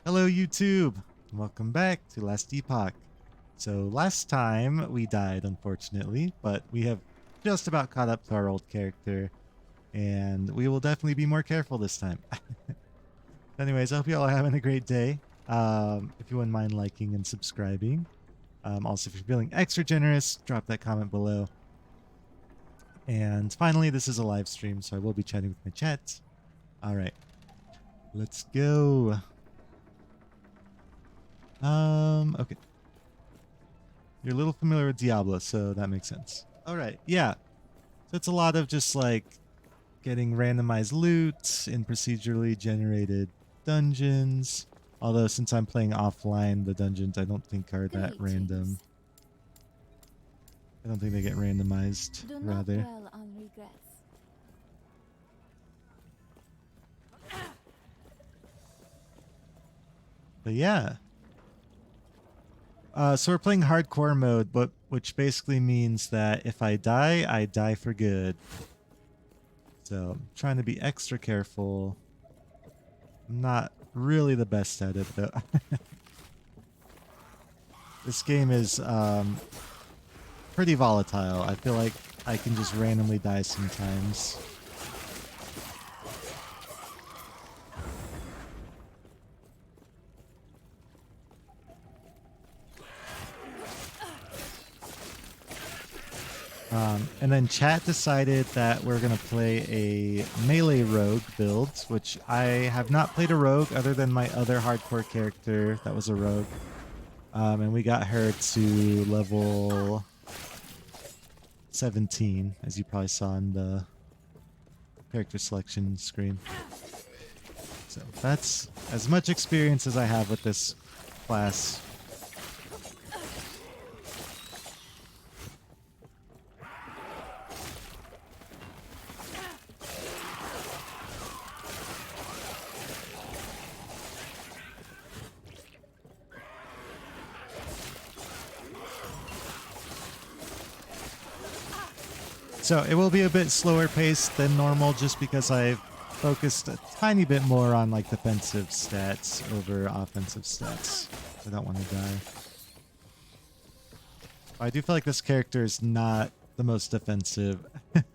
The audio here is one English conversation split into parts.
Hello YouTube! Welcome back to Last Epoch. So last time we died unfortunately, but we have just about caught up to our old character and we will definitely be more careful this time. Anyways, I hope you all are having a great day. If you wouldn't mind liking and subscribing. Also, if you're feeling extra generous, drop that comment below. And finally, this is a live stream, so I will be chatting with my chat. Alright, let's go. Okay. You're a little familiar with Diablo, so that makes sense. All right, yeah. So it's a lot of just like getting randomized loot in procedurally generated dungeons. Although since I'm playing offline, the dungeons I don't think are that random. Greetings. I don't think they get randomized, Do not rather. dwell on regrets. But yeah. So we're playing hardcore mode, but which basically means that if I die for good. So I'm trying to be extra careful. I'm not really the best at it though. This game is pretty volatile. I feel like I can just randomly die sometimes. And then chat decided that we're going to play a melee rogue build, which I have not played a rogue other than my other hardcore character that was a rogue. And we got her to level 17, as you probably saw in the character selection screen. So that's as much experience as I have with this class. So it will be a bit slower paced than normal just because I've focused a tiny bit more on like defensive stats over offensive stats. I don't want to die. I do feel like this character is not the most defensive.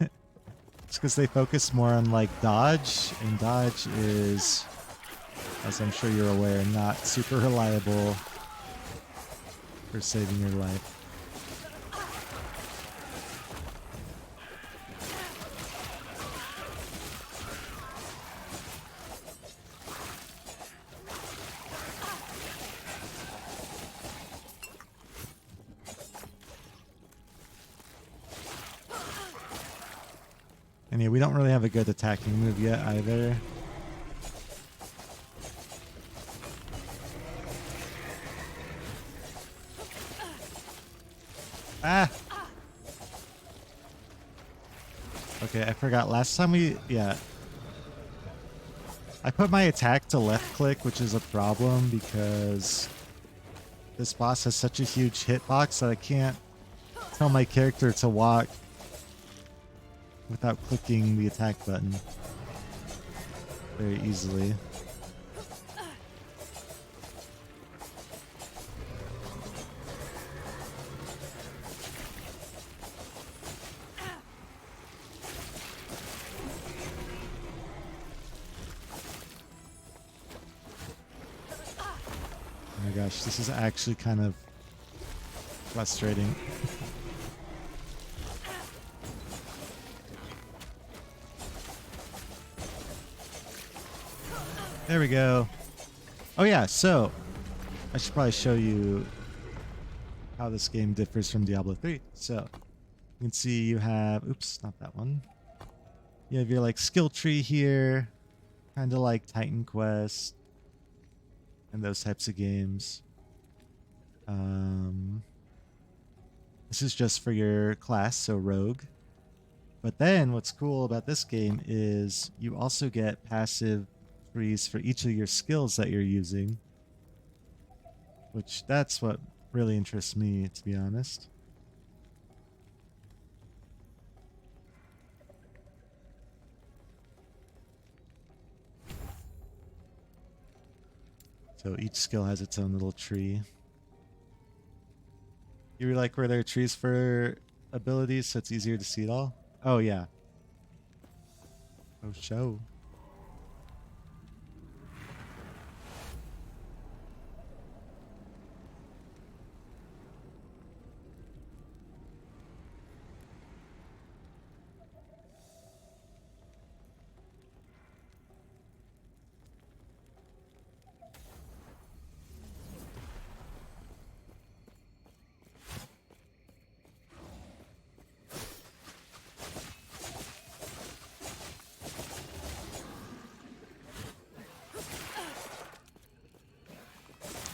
It's because they focus more on like dodge, and dodge is, as I'm sure you're aware, not super reliable for saving your life. And yeah, we don't really have a good attacking move yet either. Ah! Okay, I forgot. Last time yeah. I put my attack to left click, which is a problem because this boss has such a huge hitbox that I can't tell my character to walk without clicking the attack button very easily. Oh my gosh, this is actually kind of frustrating. There we go. Oh yeah, so I should probably show you how this game differs from Diablo 3. So you can see you have, oops, not that one. You have your like skill tree here, kind of like Titan Quest and those types of games. This is just for your class, so rogue. But then what's cool about this game is you also get passive trees for each of your skills that you're using, which that's what really interests me, to be honest. So each skill has its own little tree. You really like where there are trees for abilities so it's easier to see it all? Oh, yeah. Oh, show.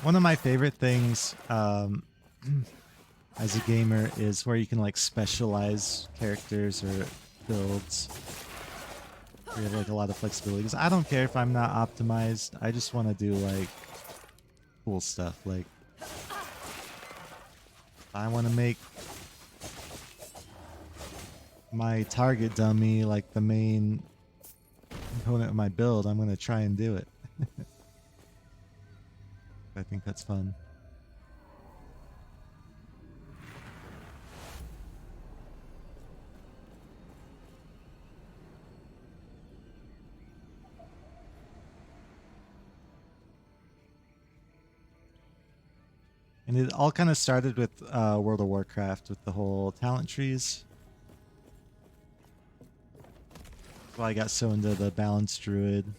One of my favorite things as a gamer is where you can like specialize characters or builds. We have like a lot of flexibility. 'Cause I don't care if I'm not optimized. I just want to do like cool stuff. Like I want to make my target dummy like the main component of my build. I'm going to try and do it. I think that's fun. And it all kind of started with World of Warcraft with the whole talent trees. That's why I got so into the balanced druid.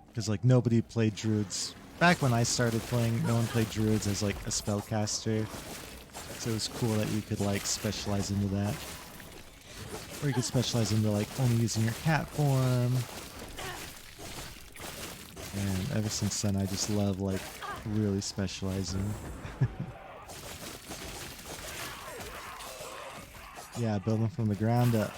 Because like nobody played druids. Back when I started playing, no one played druids as like a spellcaster. So it was cool that you could like specialize into that. Or you could specialize into like only using your cat form. And ever since then I just love like really specializing. Yeah, building from the ground up.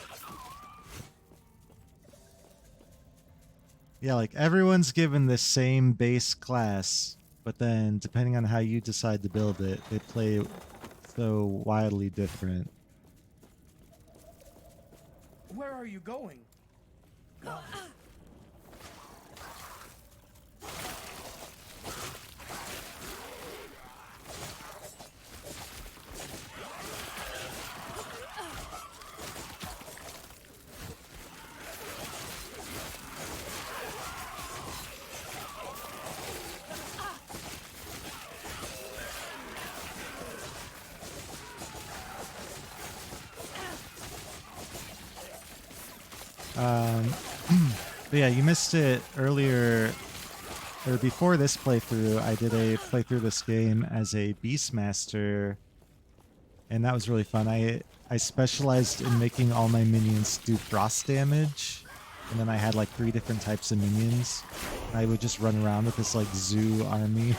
Yeah, like everyone's given the same base class, but then depending on how you decide to build it, they play so wildly different. Where are you going? But yeah, you missed it earlier, or before this playthrough. I did a playthrough of this game as a Beastmaster, and that was really fun. I specialized in making all my minions do frost damage, and then I had like 3 different types of minions. I would just run around with this like zoo army.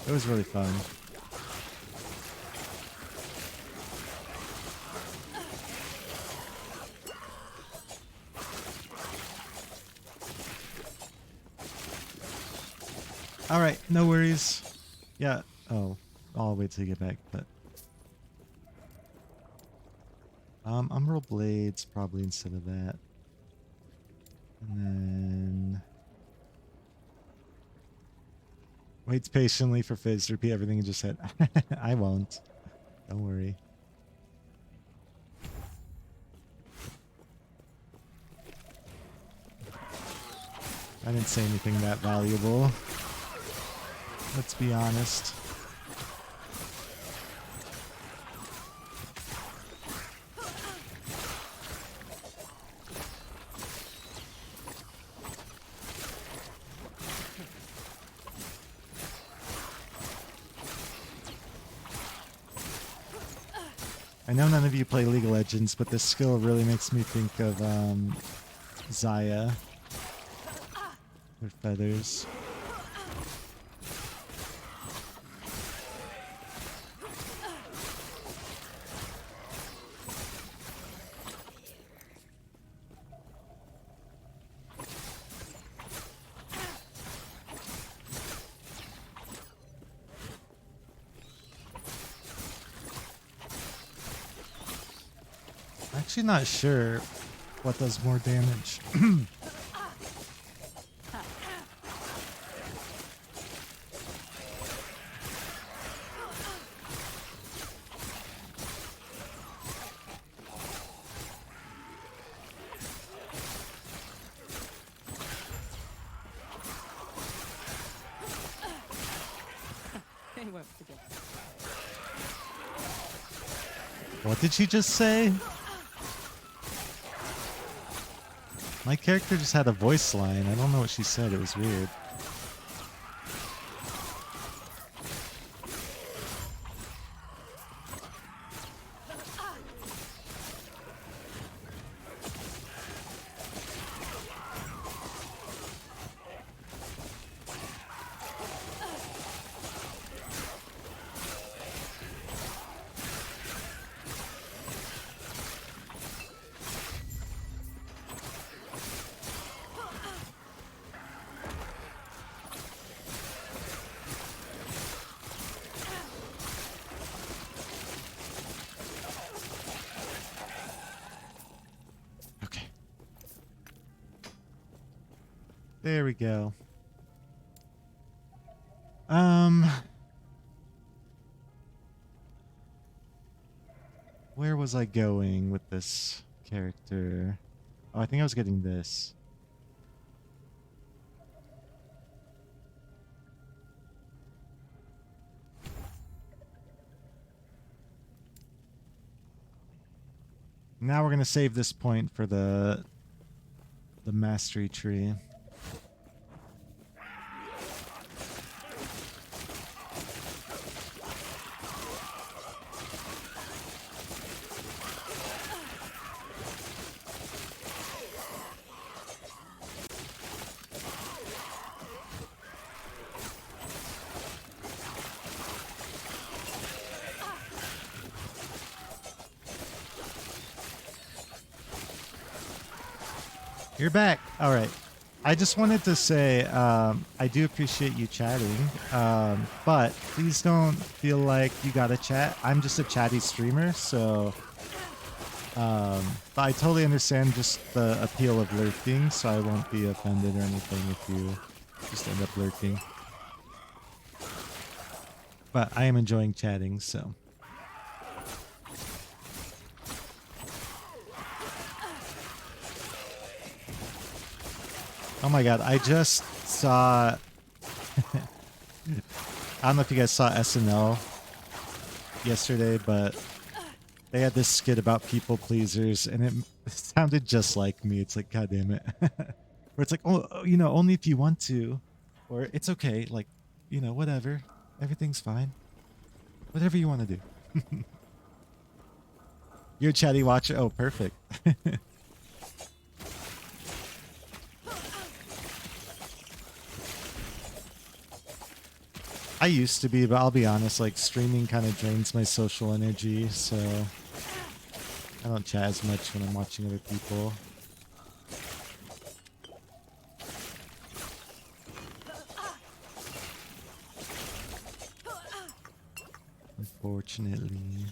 It was really fun. All right, no worries. Yeah. Oh, I'll wait till you get back. But Umbral Blades probably instead of that, and then waits patiently for Fizz to repeat everything you just said. I won't. Don't worry. I didn't say anything that valuable. Let's be honest. I know none of you play League of Legends, but this skill really makes me think of Zaya. Her feathers. Actually not sure. What does more damage? They won't forget. What did she just say? My character just had a voice line. I don't know what she said. It was weird. Okay. There we go. Where was I going with this character? Oh, I think I was getting this. Now we're gonna save this point for the mastery tree. You're back. All right. I just wanted to say I do appreciate you chatting, but please don't feel like you gotta chat. I'm just a chatty streamer, so but I totally understand just the appeal of lurking, so I won't be offended or anything if you just end up lurking. But I am enjoying chatting, so. Oh my god, I just saw... I don't know if you guys saw SNL yesterday, but they had this skit about people pleasers, and it sounded just like me. It's like, god damn it. Where it's like, oh, you know, only if you want to. Or it's okay, like, you know, whatever. Everything's fine. Whatever you want to do. You're a chatty watcher? Oh, perfect. I used to be, but I'll be honest, like streaming kind of drains my social energy, so I don't chat as much when I'm watching other people. Unfortunately.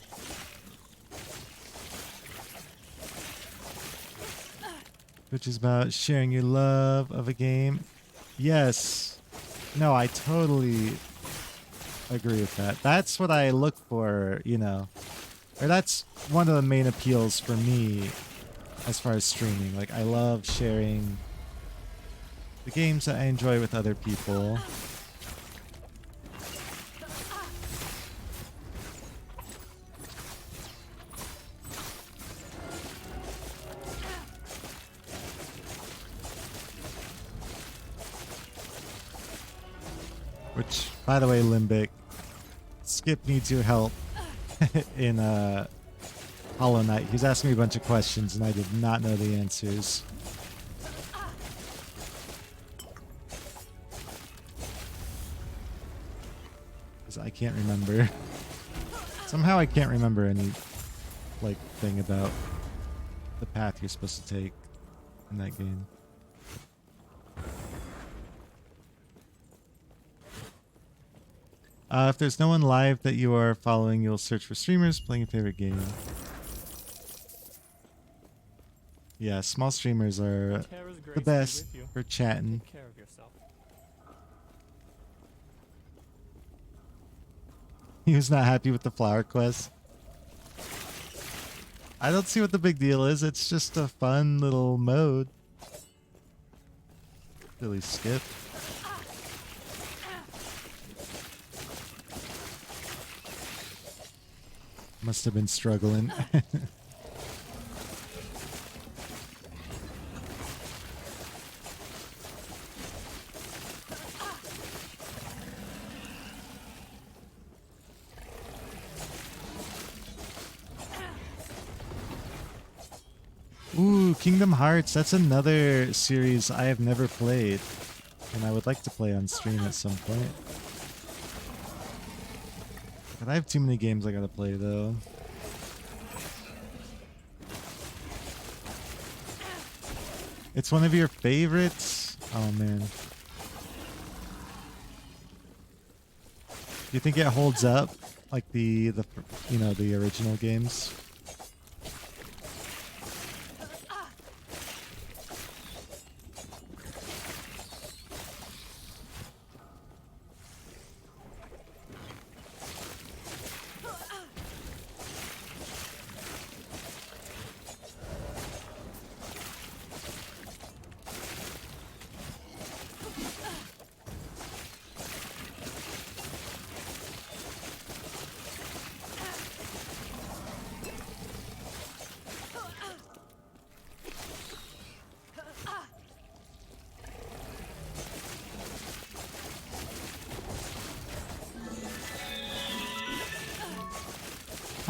Which is about sharing your love of a game. Yes. No, I totally agree with that. That's what I look for, you know. Or that's one of the main appeals for me as far as streaming. Like, I love sharing the games that I enjoy with other people. Which, by the way, Limbic, Skip needs your help in Hollow Knight. He's asking me a bunch of questions and I did not know the answers. Because I can't remember. Somehow I can't remember any, like, thing about the path you're supposed to take in that game. If there's no one live that you are following, you'll search for streamers playing your favorite game. Yeah, small streamers are Tara's grace the be best with you. for chatting. Take care of yourself. He was not happy with the flower quest. I don't see what the big deal is. It's just a fun little mode. Really skip. Must have been struggling. Ooh, Kingdom Hearts. That's another series I have never played. And I would like to play on stream at some point. But I have too many games I gotta play though. It's one of your favorites? Oh man. Do you think it holds up like the the original games?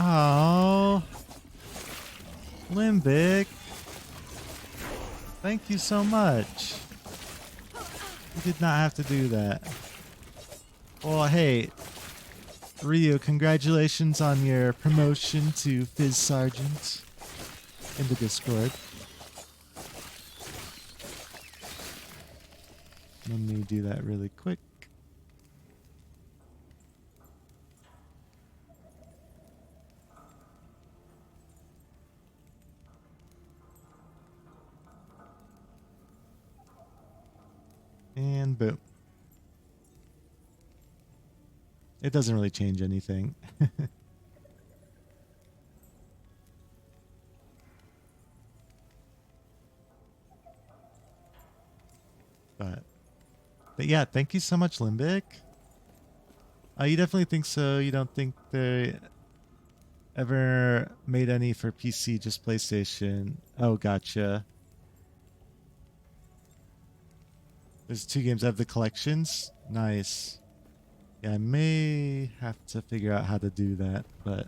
Oh, Limbic. Thank you so much. You did not have to do that. Well, hey, Ryu, congratulations on your promotion to Fizz Sergeant in the Discord. Let me do that really quick. And boom. It doesn't really change anything. But yeah, thank you so much, Limbic. You definitely think so. You don't think they ever made any for PC, just PlayStation? Oh, gotcha. There's 2 games. I have the collections. Nice. Yeah, I may have to figure out how to do that, but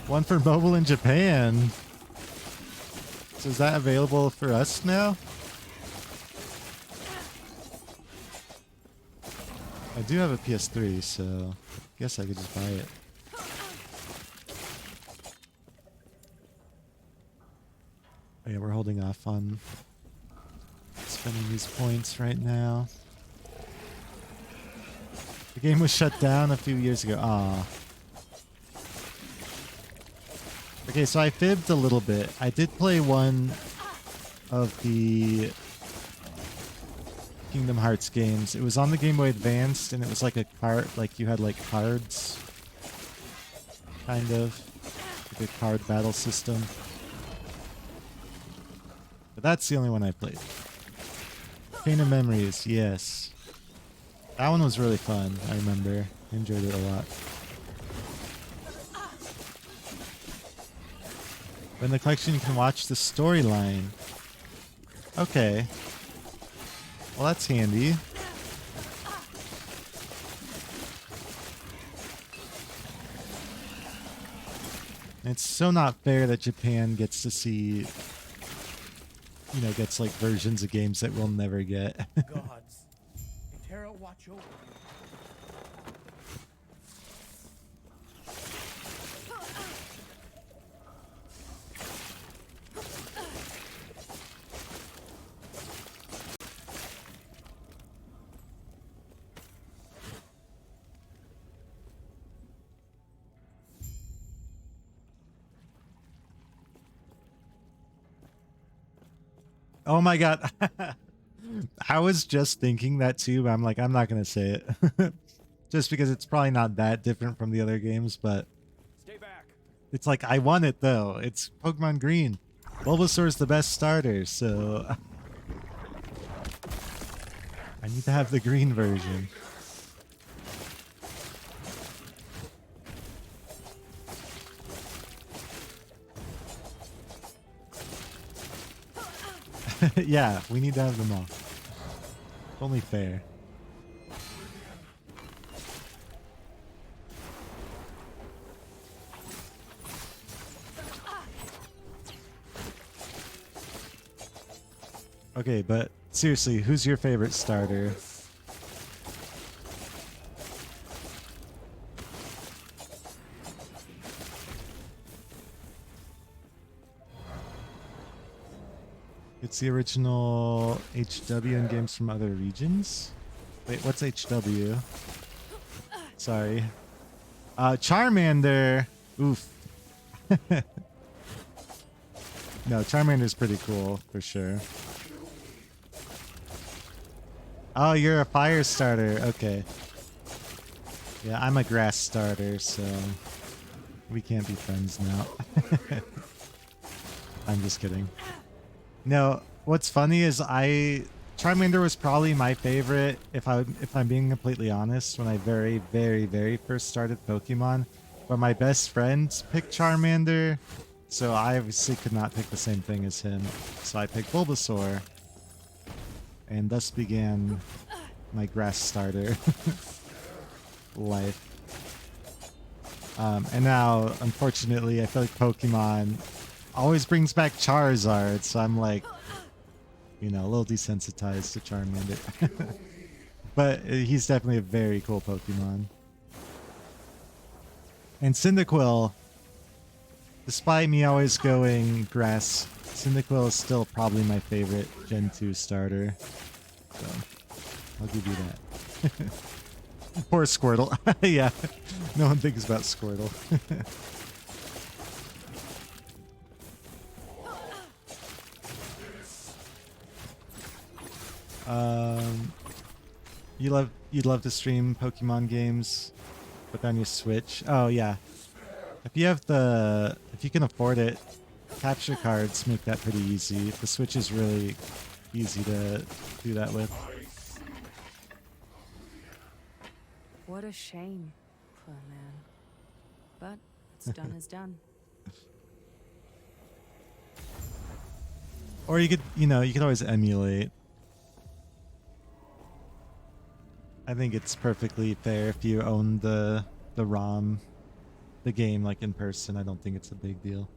one for mobile in Japan. So is that available for us now? I do have a PS3, so I guess I could just buy it. Oh yeah, we're holding off on spending these points right now. The game was shut down a few years ago. Aw. Okay, so I fibbed a little bit. I did play one of the Kingdom Hearts games. It was on the Game Boy Advanced, and it was like a card, like you had like cards, kind of, like a card battle system. But that's the only one I played. Pain of Memories, yes. That one was really fun, I remember. I enjoyed it a lot. In the collection, you can watch the storyline. Okay. Well, that's handy. It's so not fair that Japan gets to see, gets like versions of games that we'll never get. Gods. May Terra watch over you. Oh my god. I was just thinking that too, but I'm like, I'm not gonna say it. Just because it's probably not that different from the other games, but Stay back. it's like I want it though. It's Pokemon Green. Bulbasaur's the best starter, so I need to have the green version. Yeah, we need to have them all. It's only fair. Okay, but seriously, who's your favorite starter? It's the original HW in games from other regions? Wait, what's HW? Sorry. Charmander! Oof. No, Charmander's pretty cool, for sure. Oh, you're a fire starter. Okay. Yeah, I'm a grass starter, so we can't be friends now. I'm just kidding. No, what's funny is Charmander was probably my favorite if I'm being completely honest when I very first started Pokemon. But my best friend picked Charmander, so I obviously could not pick the same thing as him. So I picked Bulbasaur. And thus began my grass starter life. And now, unfortunately, I feel like Pokemon always brings back Charizard, so I'm like, you know, a little desensitized to Charmander. But he's definitely a very cool Pokemon. And Cyndaquil, despite me always going grass, Cyndaquil is still probably my favorite Gen 2 starter. So, I'll give you that. Poor Squirtle. Yeah, no one thinks about Squirtle. You'd love to stream Pokemon games, but on your Switch. Oh yeah, if you can afford it, capture cards make that pretty easy. The Switch is really easy to do that with. What a shame, poor man. But what's done is done. Or you could always emulate. I think it's perfectly fair if you own the ROM, the game like in person. I don't think it's a big deal.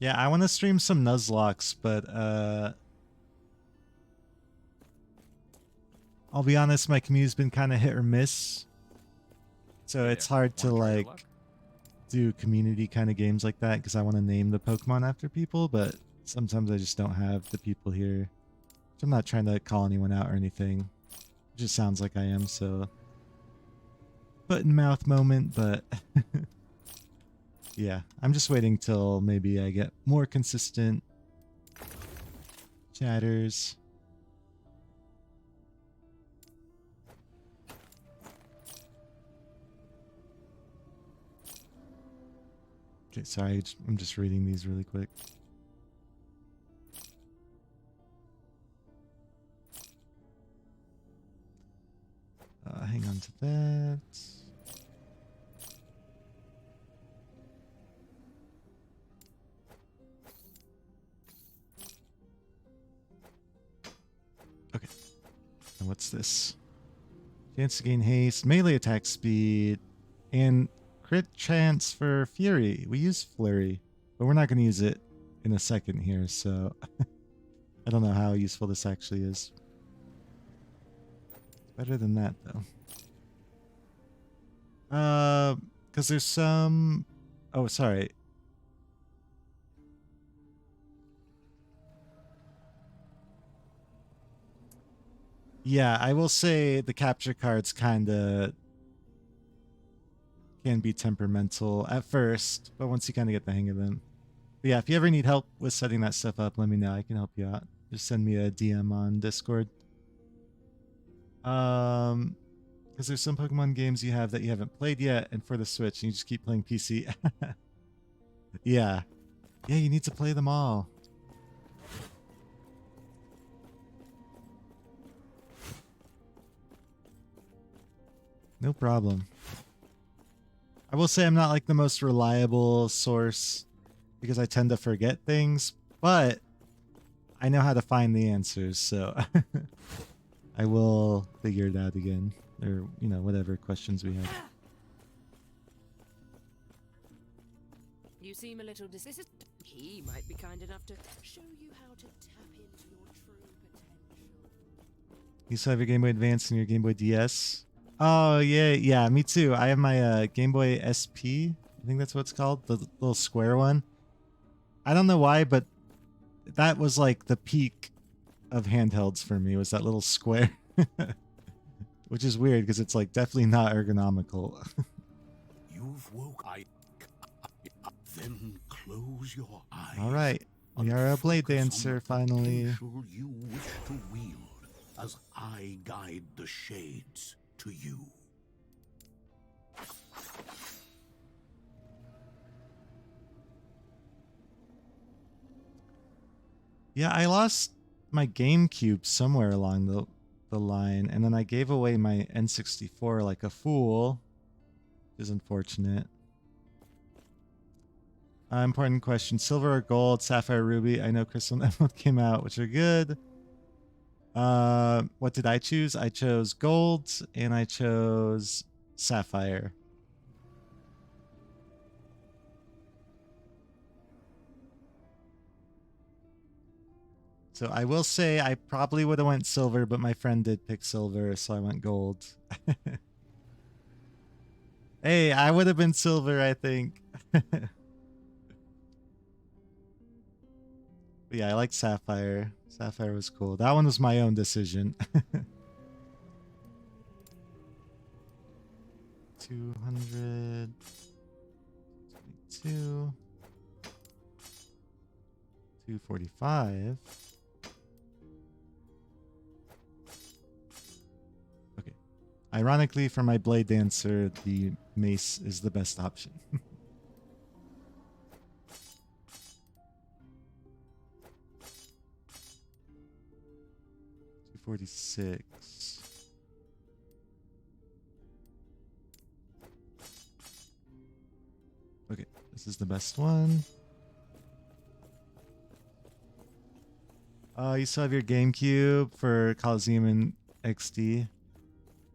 Yeah, I want to stream some Nuzlocke, but I'll be honest, my community's been kind of hit or miss. So it's hard to like do community kind of games like that because I want to name the Pokemon after people, but sometimes I just don't have the people here. So I'm not trying to call anyone out or anything. It just sounds like I am, so foot in mouth moment, but yeah, I'm just waiting till maybe I get more consistent chatters. Okay, sorry, I'm just reading these really quick. Hang on to that. Okay. And what's this? Chance to gain haste, melee attack speed, and crit chance for Fury. We use Flurry, but we're not going to use it in a second here, so I don't know how useful this actually is. It's better than that, though. Because there's some... Oh, sorry. Yeah, I will say the capture cards kind of can be temperamental at first, but once you kind of get the hang of them. But yeah, if you ever need help with setting that stuff up, let me know. I can help you out. Just send me a DM on Discord. Because there's some Pokemon games you have that you haven't played yet, and for the Switch, and you just keep playing PC. Yeah. Yeah, you need to play them all. No problem. I will say I'm not like the most reliable source because I tend to forget things, but I know how to find the answers, so I will figure it out again. Or, you know, whatever questions we have. You seem a little He might be kind enough to show you how to tap into your true potential. You still have your Game Boy Advance and your Game Boy DS? Oh, yeah, me too. I have my Game Boy SP. I think that's what it's called. The little square one. I don't know why, but that was like the peak of handhelds for me, was that little square. Which is weird because it's like definitely not ergonomical. You've woke. Then close your eyes. All right, we are a blade dancer finally. You wish to wield as I guide the shades to you. Yeah, I lost my GameCube somewhere along the line, and then I gave away my N64 like a fool, which is unfortunate. Important question. Silver or gold, sapphire, ruby. I know Crystal and Emerald came out, which are good. What did I choose? I chose gold, and I chose sapphire. So I will say I probably would have went silver, but my friend did pick silver, so I went gold. Hey, I would have been silver, I think. But yeah, I like Sapphire. Sapphire was cool. That one was my own decision. 200. 22. 245. Okay. Ironically, for my Blade Dancer, the mace is the best option. 246. Okay, this is the best one. You still have your GameCube for Coliseum and XD.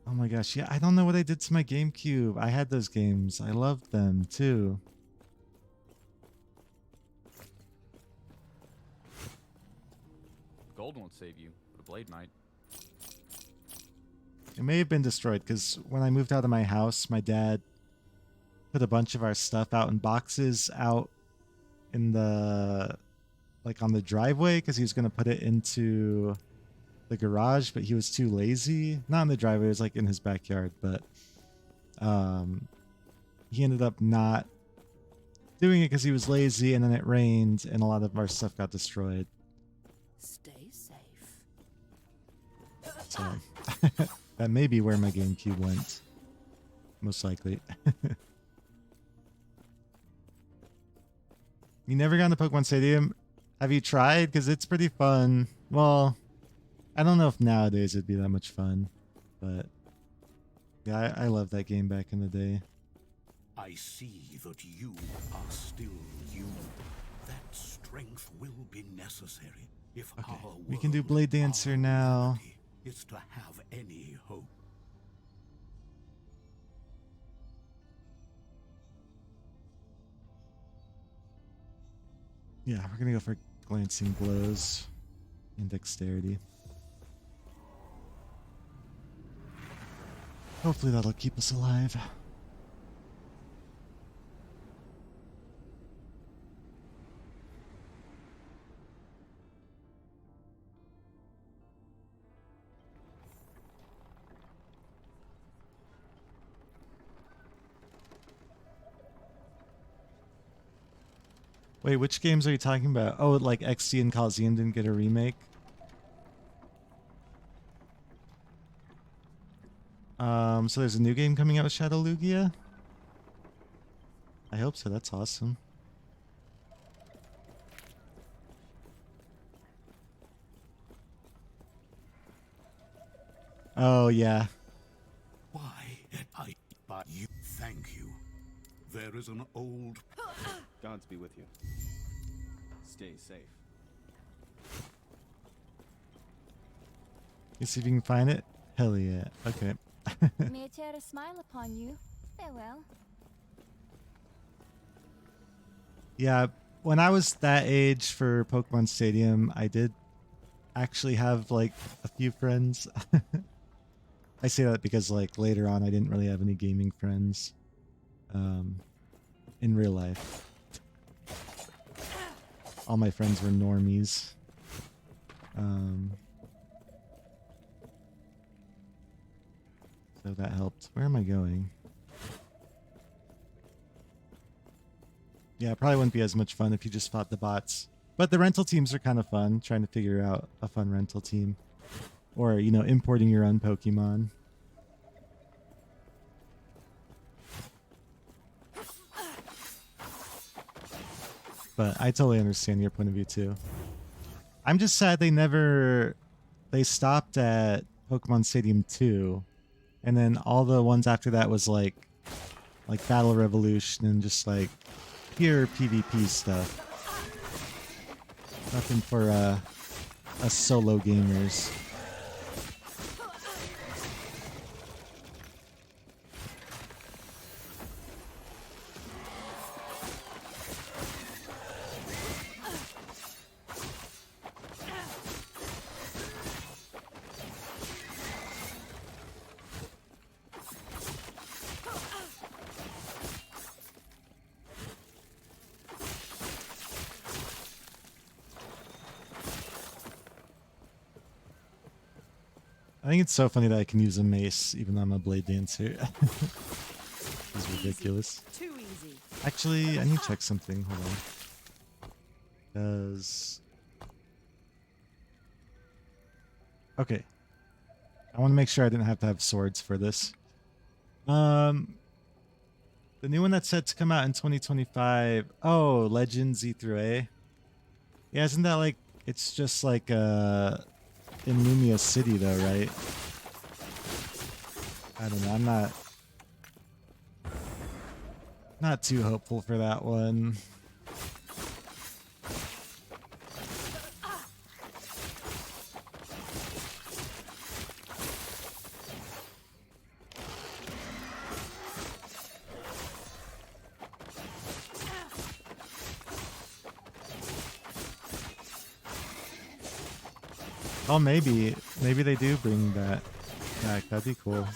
Oh my gosh, yeah, I don't know what I did to my GameCube. I had those games. I loved them too. Gold won't save you, but a blade might. It may have been destroyed because when I moved out of my house, my dad put a bunch of our stuff out in boxes out in the, like on the driveway, because he was going to put it into the garage, but he was too lazy. Not in the driveway, it was like in his backyard, but he ended up not doing it because he was lazy, and then it rained and a lot of our stuff got destroyed. Stay safe. So that may be where my GameCube went. Most likely. You never gone to Pokemon Stadium? Have you tried? Because it's pretty fun. Well, I don't know if nowadays it'd be that much fun, but yeah, I love that game back in the day. I see that you are still you. That strength will be necessary if Okay, our we can do world, Blade Dancer our now. reality is to have any hope. Yeah, we're gonna go for glancing blows and dexterity. Hopefully that'll keep us alive. Wait, which games are you talking about? Oh, like XD and Coliseum didn't get a remake? So there's a new game coming out with Shadow Lugia? I hope so, that's awesome. Oh, yeah. Why, but you thank you. There is an old... Gods be with you. Stay safe. You see if you can find it? Hell yeah. Okay. May I tear a smile upon you? Farewell. Yeah, when I was that age for Pokemon Stadium, I did actually have like a few friends. I say that because like later on I didn't really have any gaming friends in real life. All my friends were normies. So that helped. Where am I going? Yeah, it probably wouldn't be as much fun if you just fought the bots. But the rental teams are kind of fun, trying to figure out a fun rental team. Or, you know, importing your own Pokemon. But I totally understand your point of view too. I'm just sad they stopped at Pokemon Stadium 2. And then all the ones after that was like Battle Revolution and just like pure PvP stuff. Nothing for us solo gamers. I think it's so funny that I can use a mace even though I'm a blade dancer. It's ridiculous. Too easy. Actually, I need to check something. Hold on. Okay. I want to make sure I didn't have to have swords for this. The new one that's set to come out in 2025. Oh, Legend Z through A. Yeah, isn't that like it's just like in Lumia City though, right? I don't know. I'm not too hopeful for that one. Oh, maybe they do bring that back. That'd be cool.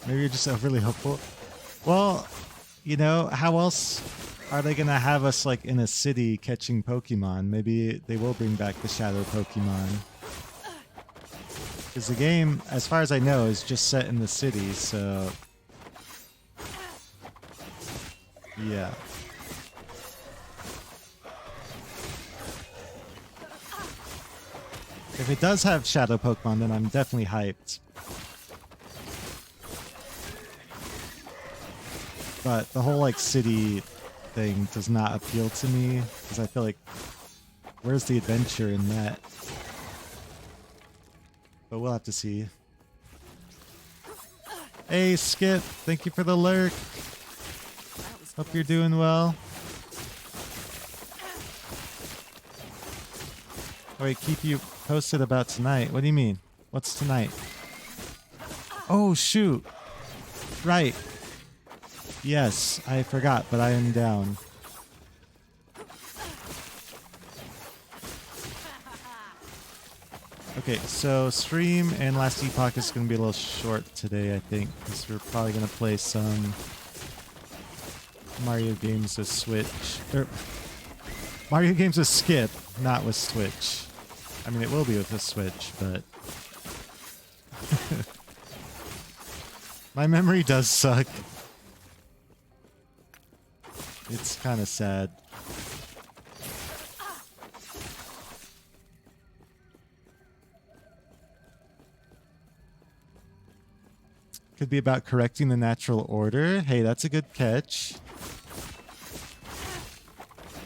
Maybe you're just overly hopeful. Well, you know, how else are they gonna have us like in a city catching Pokemon? Maybe they will bring back the Shadow Pokemon. Because the game, as far as I know, is just set in the city, so yeah. If it does have Shadow Pokemon, then I'm definitely hyped. But the whole like city thing does not appeal to me because I feel like where's the adventure in that? But we'll have to see. Hey Skip, thank you for the lurk. Hope you're doing well. Wait, keep you posted about tonight. What do you mean? What's tonight? Oh shoot. Right. Yes, I forgot, but I am down. Okay, so stream and Last Epoch is going to be a little short today, I think, because we're probably going to play some Mario games with Switch. Mario games with Skip, not with Switch. I mean, it will be with the Switch, but... My memory does suck. It's kind of sad. Could be about correcting the natural order. Hey, that's a good catch.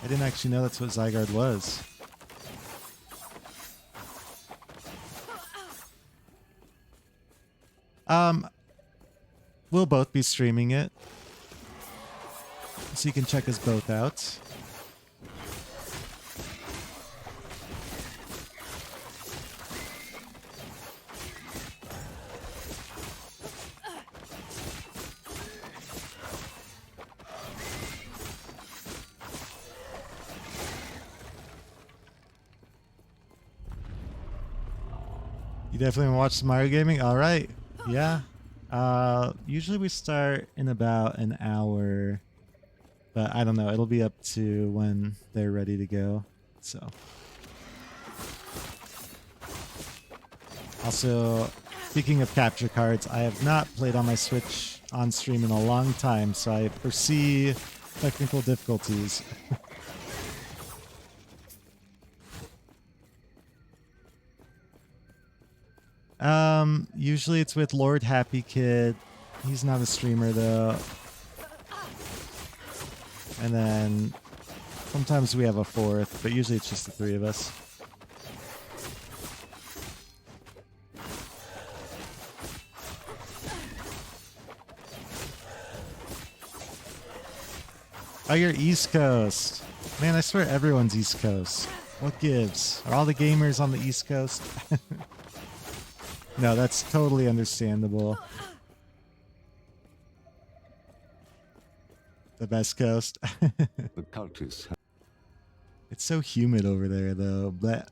I didn't actually know that's what Zygarde was. We'll both be streaming it, so you can check us both out. You definitely want to watch some Mario gaming? All right. Yeah. Usually we start in about an hour, but I don't know. It'll be up to when they're ready to go. So. Also, speaking of capture cards, I have not played on my Switch on stream in a long time, so I foresee technical difficulties. Usually it's with Lord Happy Kid. He's not a streamer though. And then sometimes we have a fourth, but usually it's just the three of us. Oh, you're East Coast. Man, I swear everyone's East Coast. What gives? Are all the gamers on the East Coast? No, that's totally understandable. The best coast. The cultists have It's so humid over there, though. But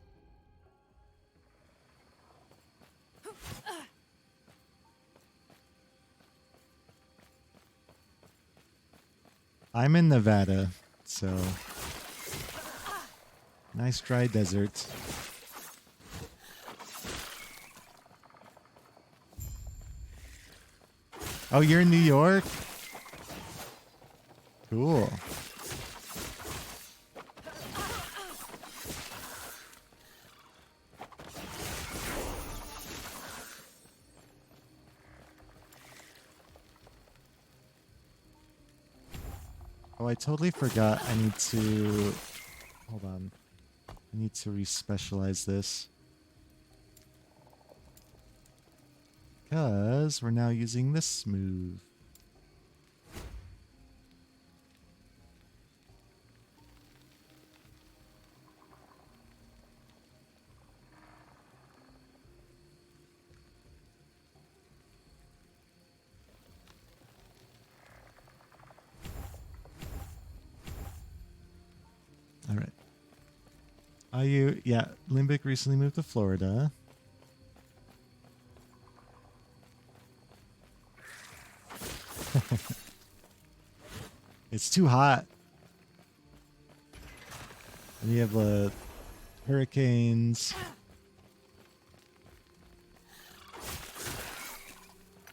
I'm in Nevada, so nice dry desert. Oh, you're in New York? Cool. Oh, I totally forgot I need to... Hold on. I need to respecialize this. Because we're now using this move. All right. Are you? Yeah, Limbic recently moved to Florida. It's too hot. And you have hurricanes.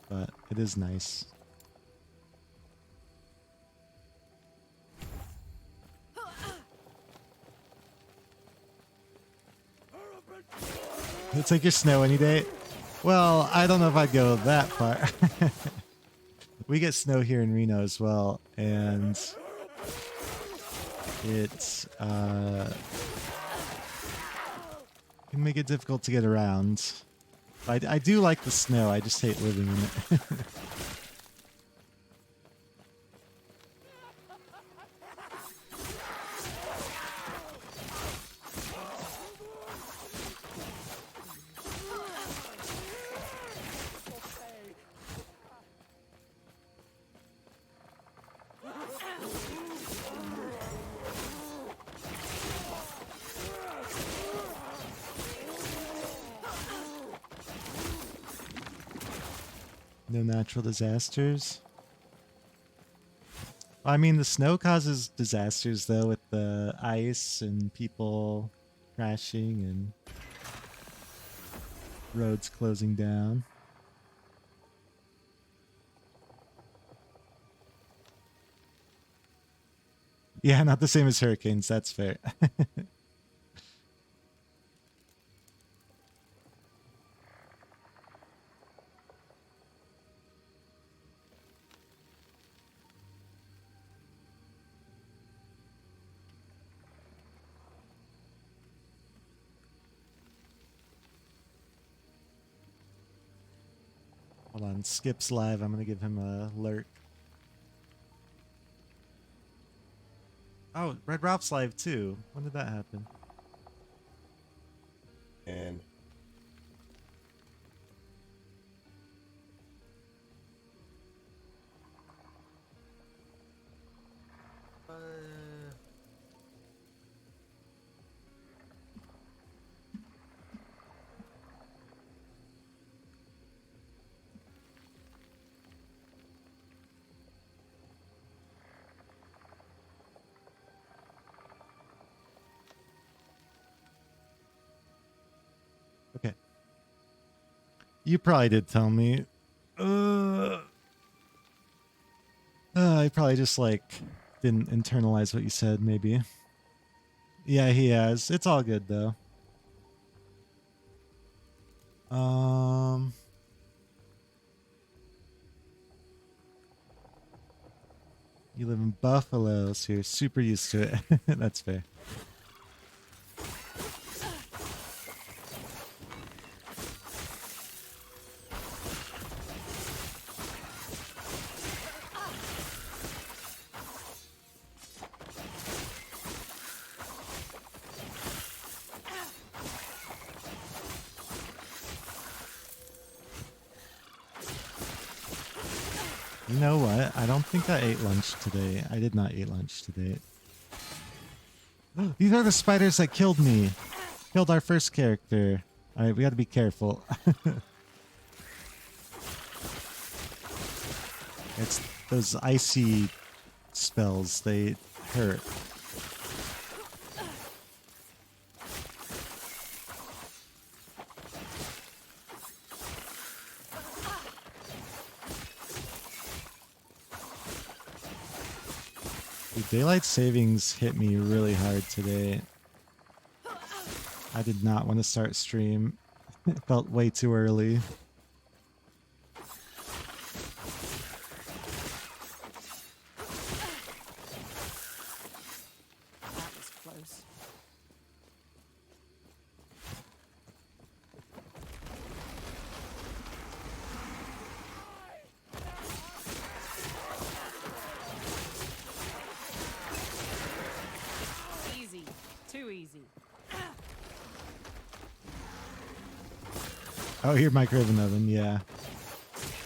But it is nice. He'll take your snow any day. Well, I don't know if I'd go that far. We get snow here in Reno as well, and it can make it difficult to get around. I do like the snow, I just hate living in it. No natural disasters. I mean, the snow causes disasters, though, with the ice and people crashing and roads closing down. Yeah, not the same as hurricanes, that's fair. Hold on, Skip's live. I'm gonna give him a lurk. Oh, Red Ralph's live too. When did that happen? And Okay. You probably did tell me. I probably just like didn't internalize what you said, maybe. Yeah, he has. It's all good though. You live in Buffalo, so you're super used to it. That's fair. You know what? I don't think I ate lunch today. I did not eat lunch today. These are the spiders that killed me. Killed our first character. Alright, we gotta be careful. It's those icy spells. They hurt. Dude, daylight savings hit me really hard today. I did not want to start stream. It felt way too early. That was close. Easy. Too easy. Oh, your microwave oven, yeah.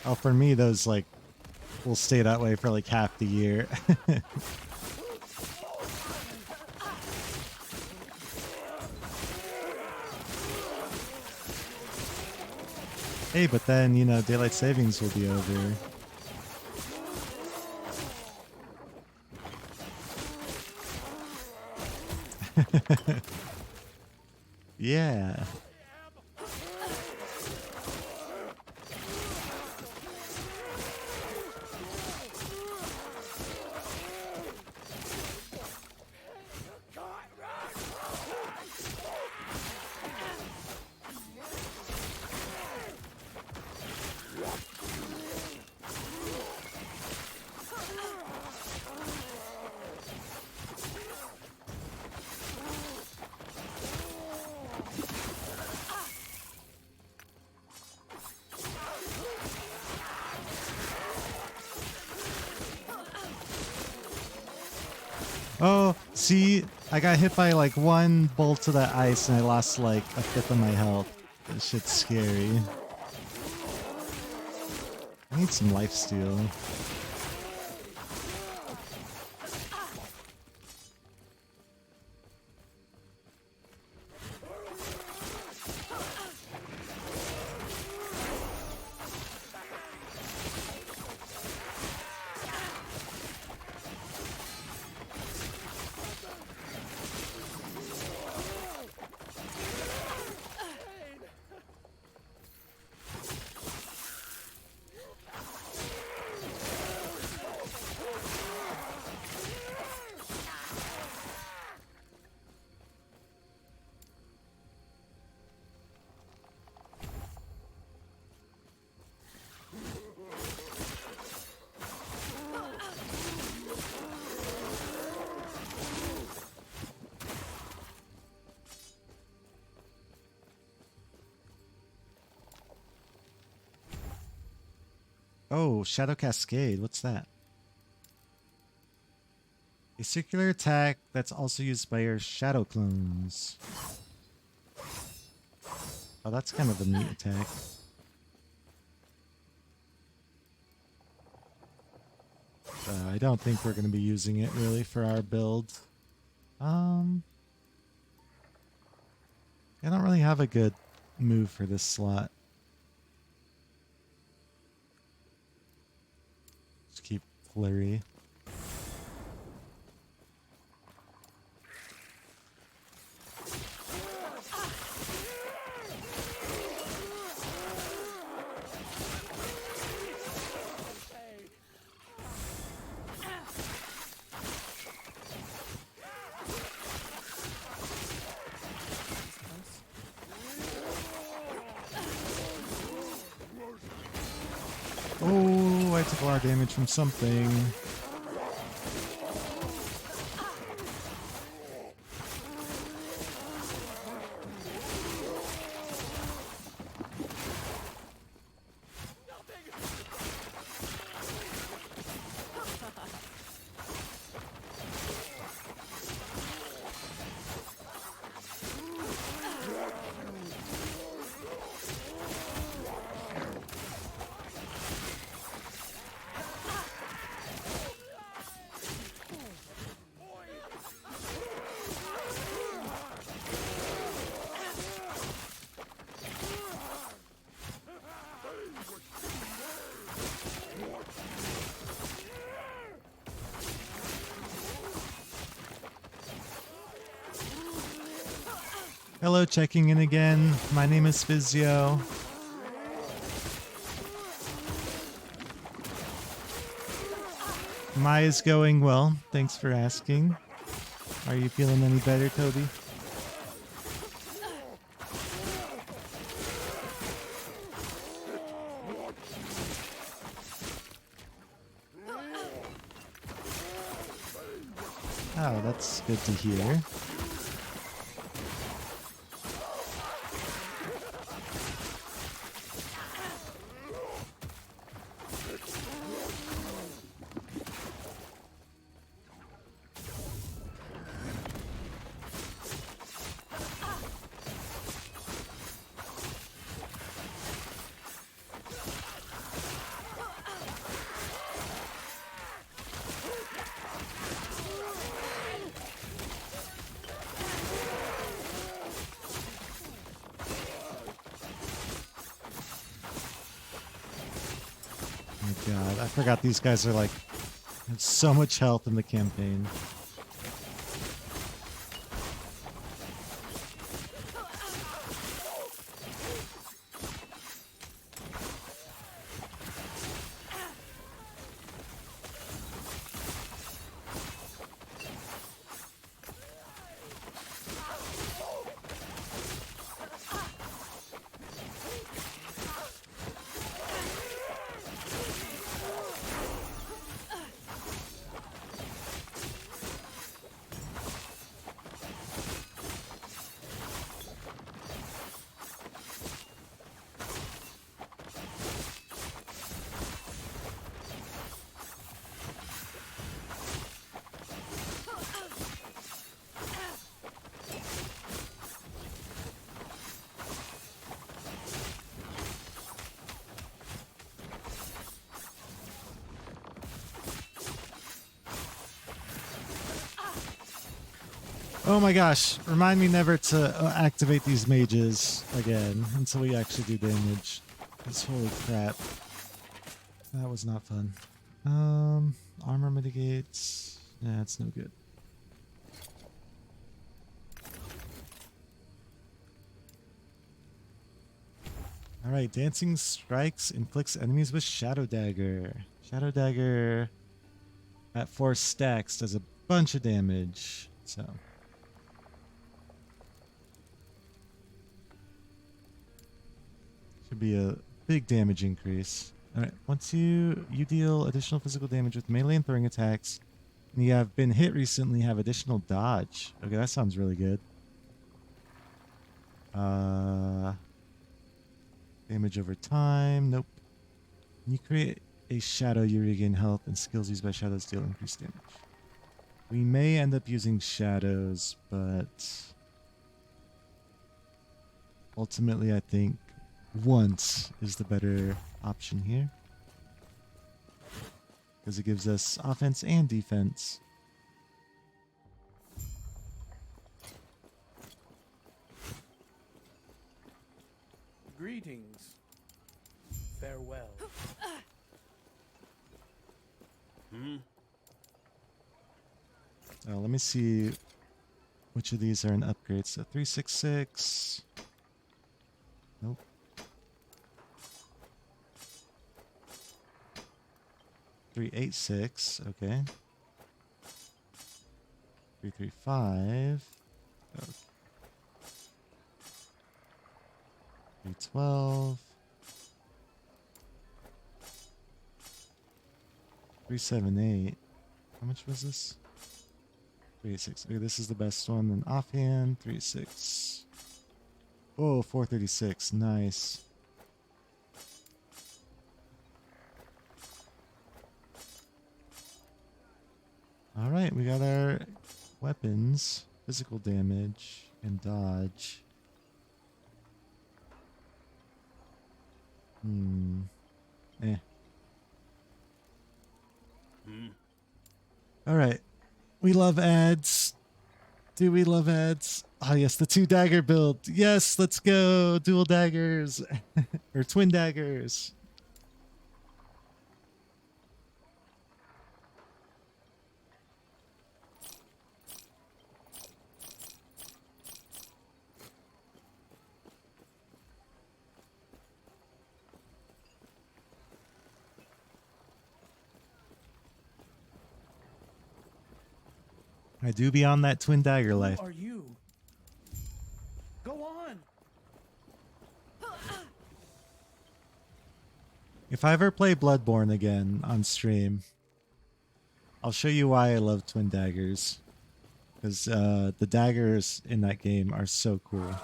Oh, for me, those like will stay that way for like half the year. Hey, but then, you know, daylight savings will be over. Yeah. Oh, see, I got hit by like one bolt of that ice and I lost like a fifth of my health. This shit's scary. I need some lifesteal. Oh, Shadow Cascade. What's that? A circular attack that's also used by your shadow clones. Oh, that's kind of a neat attack. I don't think we're going to be using it really for our build. I don't really have a good move for this slot. Just keep flurry. Oh, I took a lot of damage from something. Hello, checking in again. My name is Physio. Maya's going well. Thanks for asking. Are you feeling any better, Toby? Oh, that's good to hear. God, I forgot these guys are like have so much health in the campaign. Oh my gosh, remind me never to activate these mages again until we actually do damage. Because holy crap. That was not fun. Armor mitigates. Nah, it's no good. Alright, Dancing Strikes inflicts enemies with Shadow Dagger. Shadow Dagger at 4 stacks does a bunch of damage. So should be a big damage increase. Alright, once you deal additional physical damage with melee and throwing attacks, and you have been hit recently, have additional dodge. Okay, that sounds really good. Damage over time. Nope. You create a shadow, you regain health, and skills used by shadows deal increased damage. We may end up using shadows, but ultimately I think once is the better option here. Because it gives us offense and defense. Greetings. Farewell. Let me see which of these are an upgrade. So 366. Nope. 386. Okay. 335. Okay. 312. 378. How much was this? 386. Okay, this is the best one. Then offhand, 36. Oh, 436. Nice. Alright, we got our weapons. Physical damage and dodge. Eh. Alright. We love ads. Do we love ads? Oh yes, the 2 dagger build. Yes, let's go. Dual daggers. Or twin daggers. I do be on that twin dagger life. Who are you? Go on. If I ever play Bloodborne again on stream, I'll show you why I love twin daggers. Because the daggers in that game are so cool.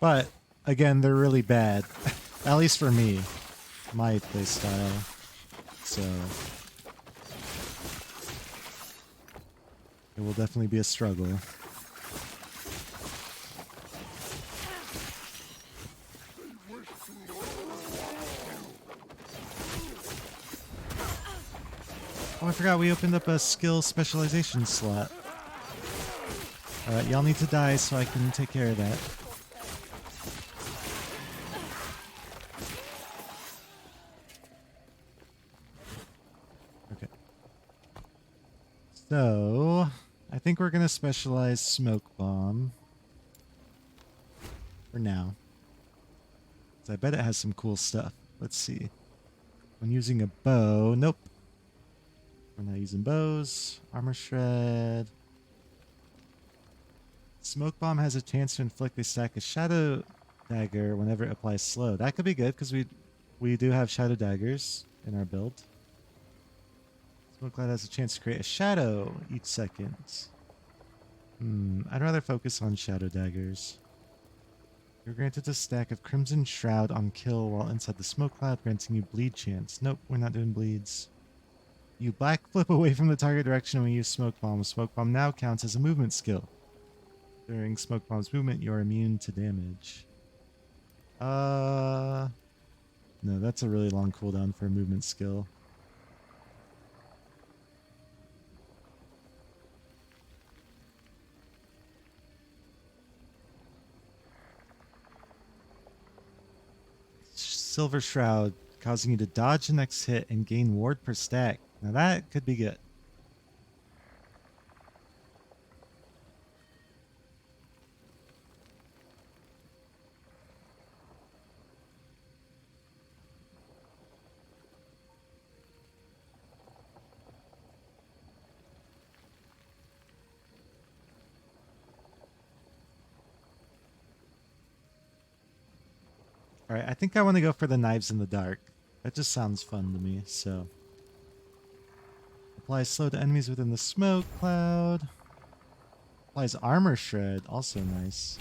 But, again, they're really bad. At least for me. My playstyle. So it will definitely be a struggle. Oh, I forgot we opened up a skill specialization slot. Alright, y'all need to die so I can take care of that. Okay. So, I think we're gonna specialize Smoke Bomb. For now. So I bet it has some cool stuff. Let's see. I'm using a bow. Nope. We're not using bows. Armor Shred. Smoke Bomb has a chance to inflict a stack of Shadow Dagger whenever it applies slow. That could be good because we do have Shadow Daggers in our build. Smoke Cloud has a chance to create a shadow each second. I'd rather focus on Shadow Daggers. You're granted a stack of Crimson Shroud on kill while inside the Smoke Cloud, granting you bleed chance. Nope, we're not doing bleeds. You backflip away from the target direction when you use Smoke Bomb. Smoke Bomb now counts as a movement skill. During Smoke Bomb's movement, you're immune to damage. No, that's a really long cooldown for a movement skill. Silver Shroud, causing you to dodge the next hit and gain ward per stack. Now that could be good. Alright, I think I want to go for the Knives in the Dark. That just sounds fun to me, so. Applies slow to enemies within the smoke cloud. Applies armor shred, also nice.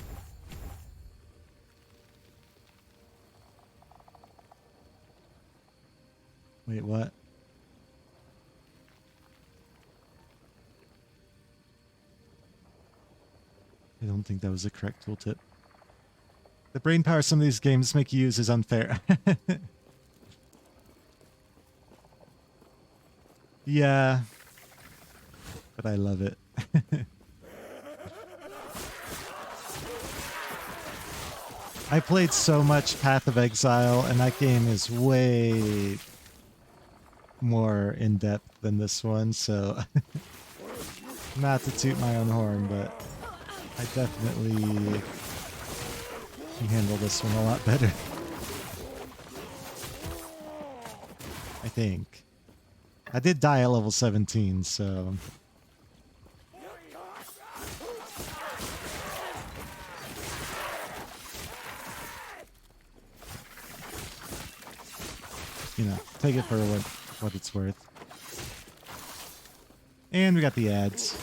Wait, what? I don't think that was the correct tooltip. The brain power some of these games make you use is unfair. Yeah, but I love it. I played so much Path of Exile, and that game is way more in-depth than this one, so not to toot my own horn, but I definitely can handle this one a lot better. I think. I did die at level 17, so... You know, take it for what it's worth. And we got the ads.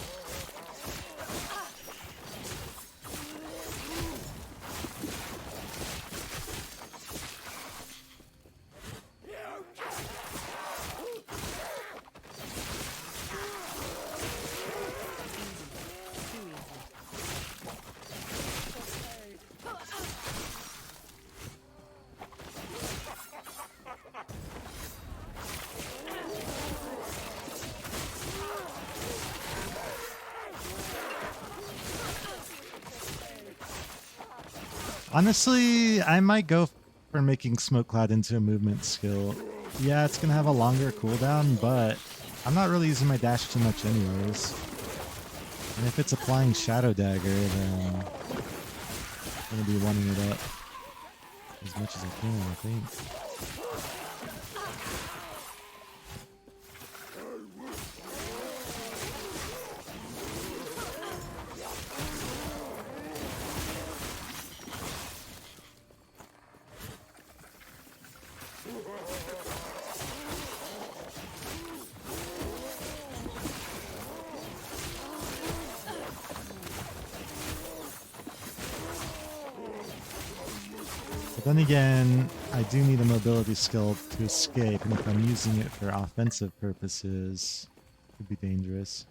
Honestly, I might go for making Smoke Cloud into a movement skill. Yeah, it's gonna have a longer cooldown, but I'm not really using my dash too much anyways. And if it's applying Shadow Dagger, then I'm gonna be running it up as much as I can, I think. But then again, I do need a mobility skill to escape, and if I'm using it for offensive purposes, it could be dangerous.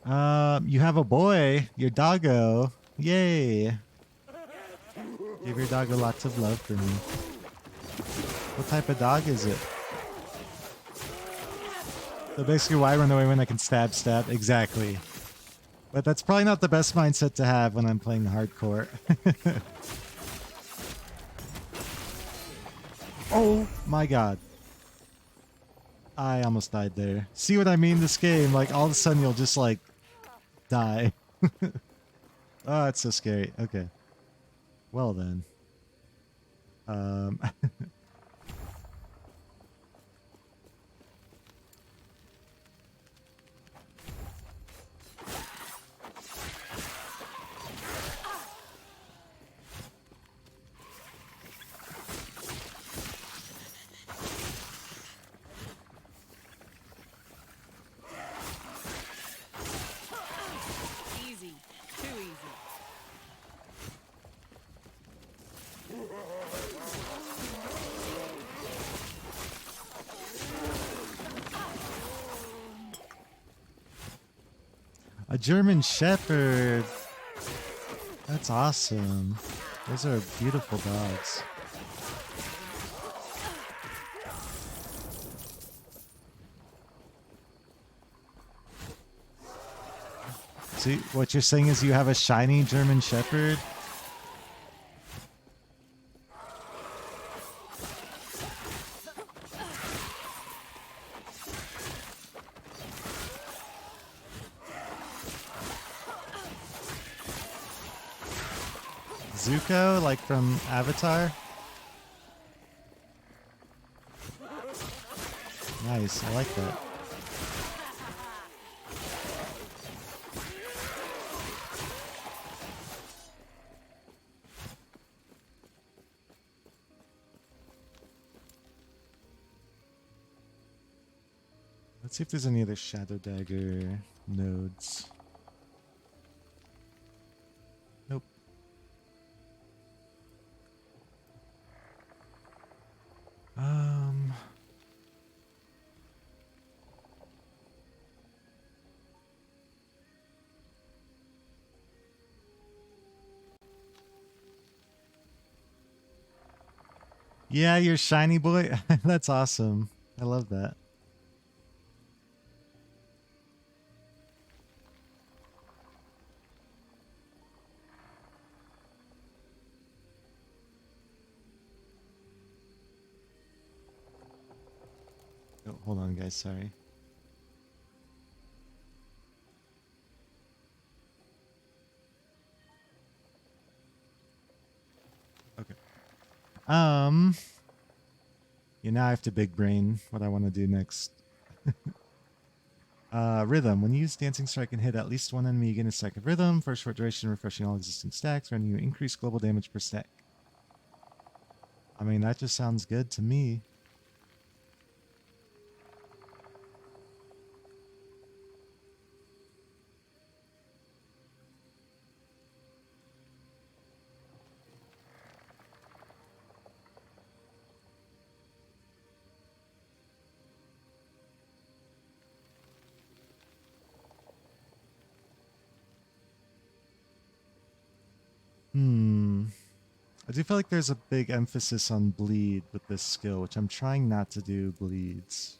You have a boy, your doggo. Yay! Give your doggo lots of love for me. What type of dog is it? So basically, why run away when I can stab? Exactly. But that's probably not the best mindset to have when I'm playing hardcore. Oh my god. I almost died there. See what I mean? This game, like, all of a sudden you'll just, like, die. Oh, it's so scary. Okay. Well then. Easy. Too easy. A German Shepherd. That's awesome. Those are beautiful dogs. See, what you're saying is you have a shiny German Shepherd? Zuko, like from Avatar? Nice, I like that. Let's see if there's any other Shadow Dagger nodes. Nope. Yeah, you're shiny boy. That's awesome. I love that. Oh, hold on, guys. Sorry. Okay. Yeah, now I have to big brain what I want to do next. Rhythm. When you use Dancing Strike and hit at least one enemy, you gain a stack of rhythm. For a short duration, refreshing all existing stacks, granting you increased global damage per stack. I mean, that just sounds good to me. I do feel like there's a big emphasis on bleed with this skill, which I'm trying not to do bleeds.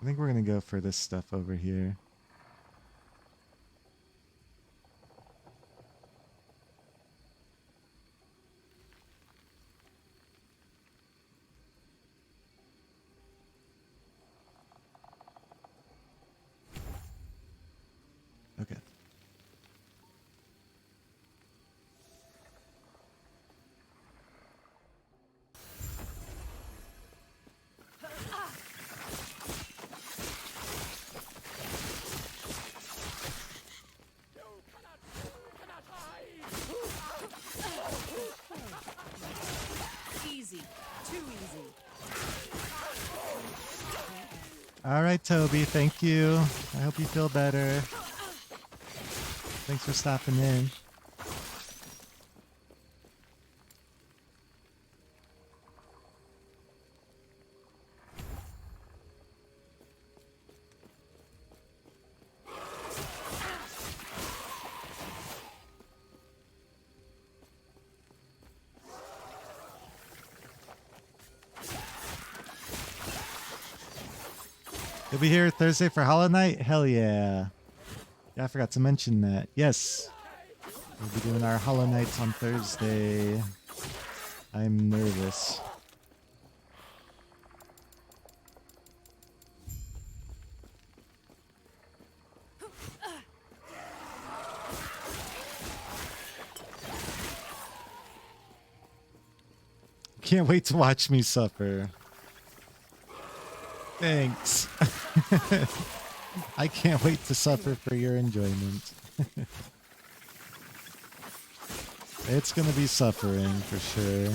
I think we're going to go for this stuff over here. Okay. Easy. Too easy. All right, Toby. Thank you. I hope you feel better. Thanks for stopping in. You'll be here Thursday for Hollow Knight? Hell yeah. Yeah, I forgot to mention that. Yes. We'll be doing our Hollow Knights on Thursday. I'm nervous. Can't wait to watch me suffer. Thanks. I can't wait to suffer for your enjoyment. It's gonna be suffering for sure.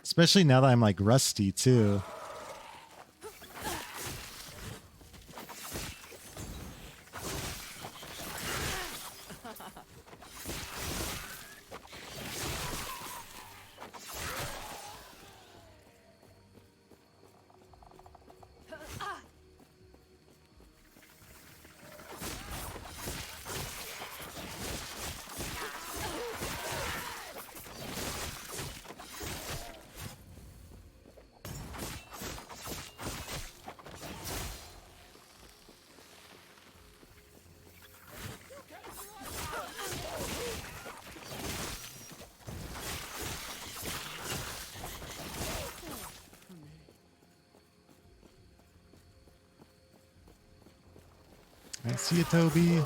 Especially now that I'm like rusty too. I see you, Toby.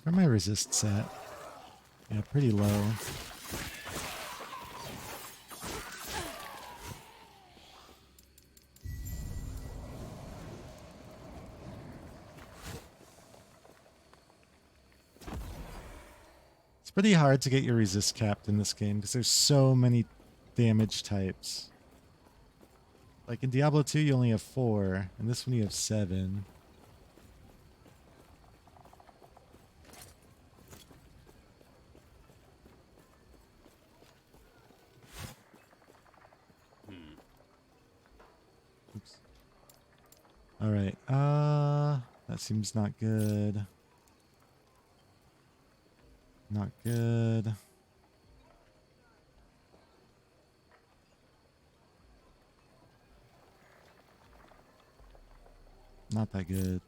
Where are my resists at? Yeah, pretty low. It's pretty hard to get your resist capped in this game because there's so many damage types. Like in Diablo 2 you only have 4, and this one you have 7. Oops. Alright, that seems not good. Not good. Not that good.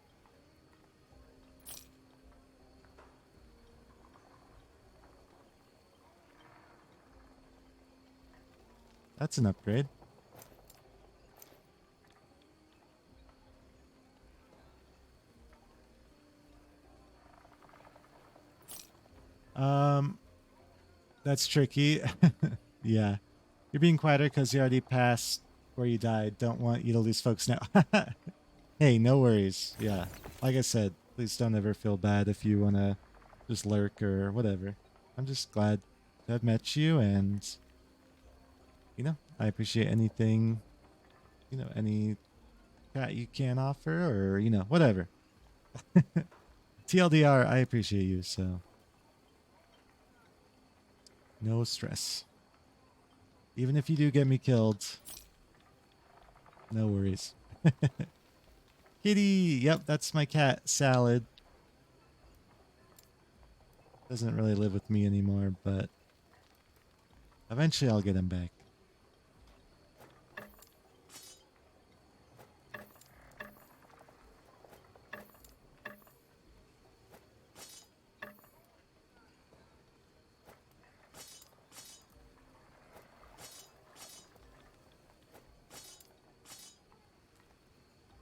That's an upgrade. That's tricky. Yeah. You're being quieter because you already passed where you died. Don't want you to lose focus now. Hey, no worries. Yeah. Like I said, please don't ever feel bad if you want to just lurk or whatever. I'm just glad to have met you, and, you know, I appreciate anything, you know, any chat you can offer or, you know, whatever. TLDR, I appreciate you, so. No stress. Even if you do get me killed, no worries. Kitty! Yep, that's my cat, Salad. Doesn't really live with me anymore, but eventually I'll get him back.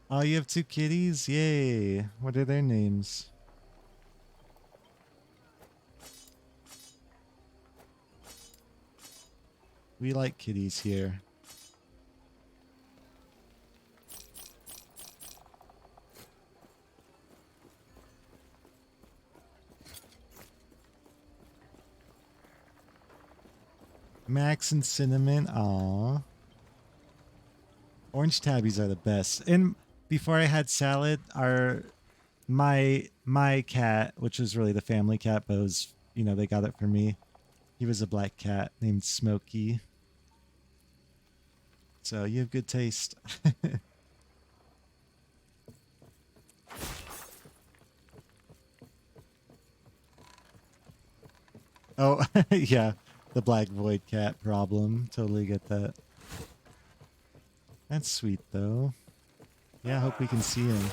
Oh, you have 2 kitties? Yay. What are their names? We like kitties here. Max and Cinnamon, aw. Orange tabbies are the best. And before I had Salad, my cat, which was really the family cat, but it was, you know, they got it for me. He was a black cat named Smokey. So you have good taste. Oh, yeah. The black void cat problem. Totally get that. That's sweet, though. Yeah, I hope we can see him.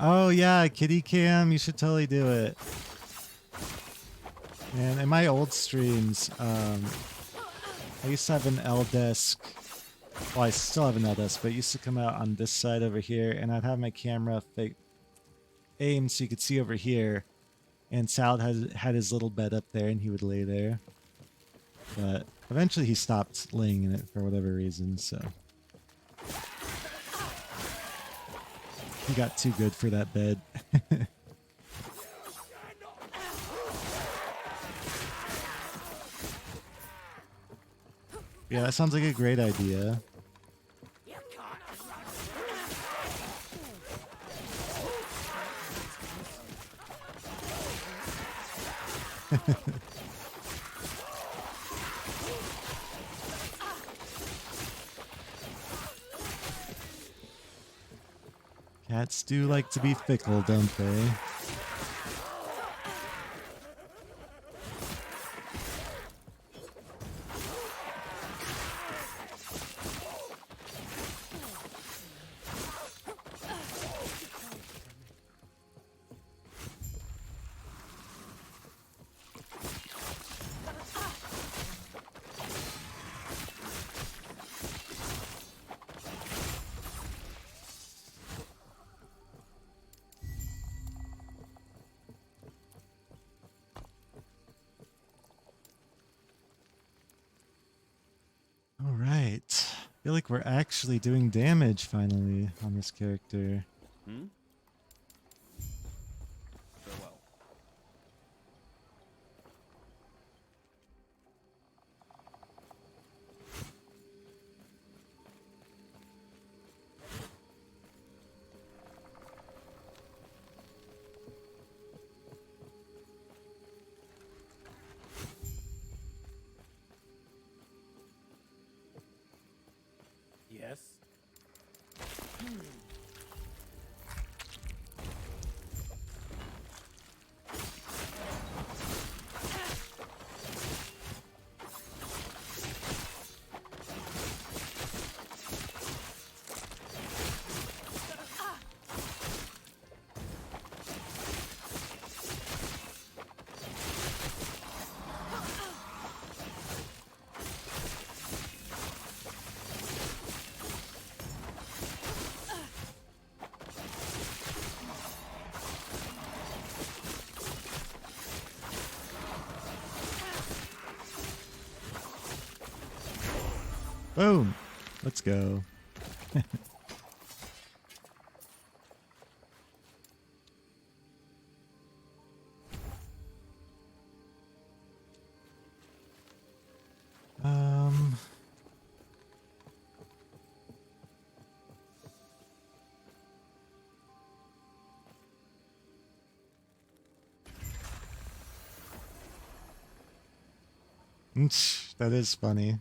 Oh yeah, kitty cam, you should totally do it. Man, in my old streams, I used to have an L desk. Well, I still have an L desk, but it used to come out on this side over here, and I'd have my camera aimed so you could see over here. And Salad had his little bed up there, and he would lay there. But eventually he stopped laying in it for whatever reason, so. He got too good for that bed. Yeah, that sounds like a great idea. Cats do like to be fickle, don't they? All right. I feel like we're actually doing damage finally on this character. Hmm? Farewell. Yes. Boom. Let's go. um that is funny.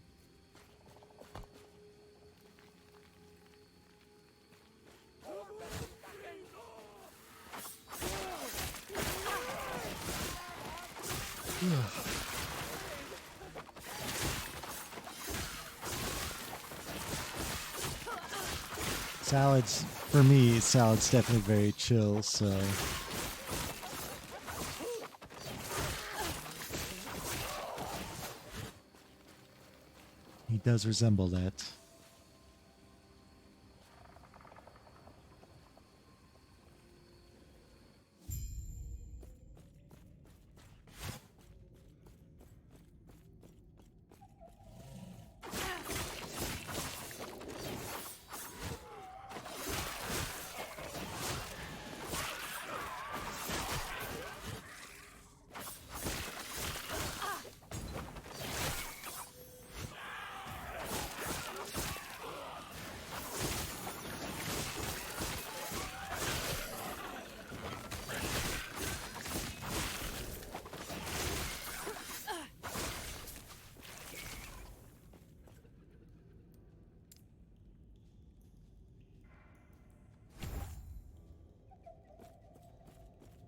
Salads, for me, salad's definitely very chill, so. He does resemble that.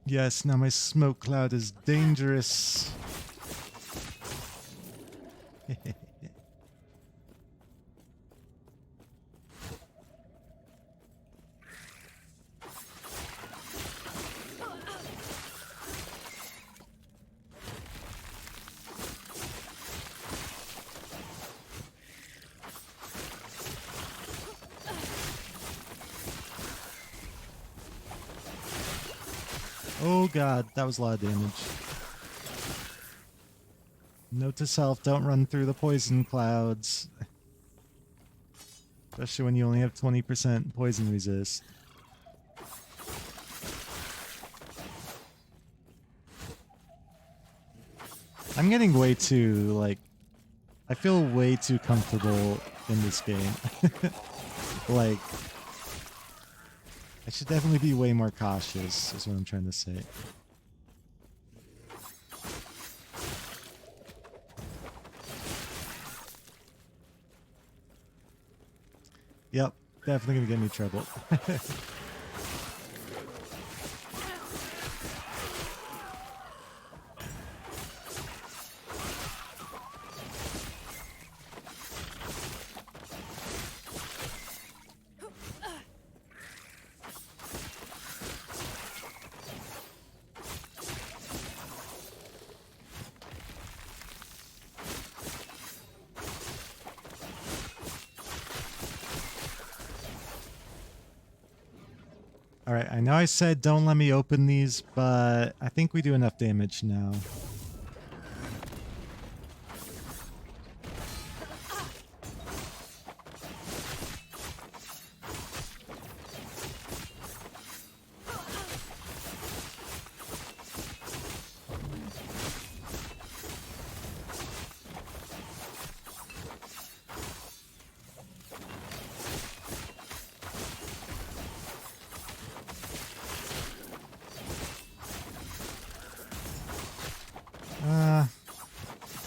Yes, now my smoke cloud is dangerous. Oh god, that was a lot of damage. Note to self, don't run through the poison clouds. Especially when you only have 20% poison resist. I'm getting way too, like... I feel way too comfortable in this game. Like... I should definitely be way more cautious, is what I'm trying to say. Yep, definitely gonna get me trouble. Alright, I know I said don't let me open these, but I think we do enough damage now.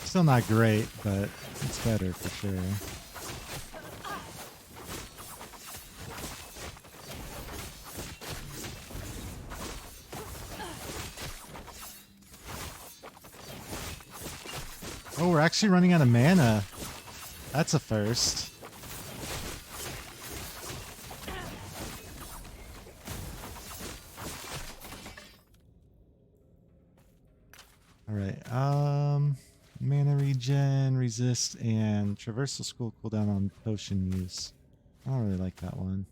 Still not great, but it's better for sure. Oh, we're actually running out of mana. That's a first. Alright, mana regen, resist, and traversal scroll cooldown on potion use. I don't really like that one.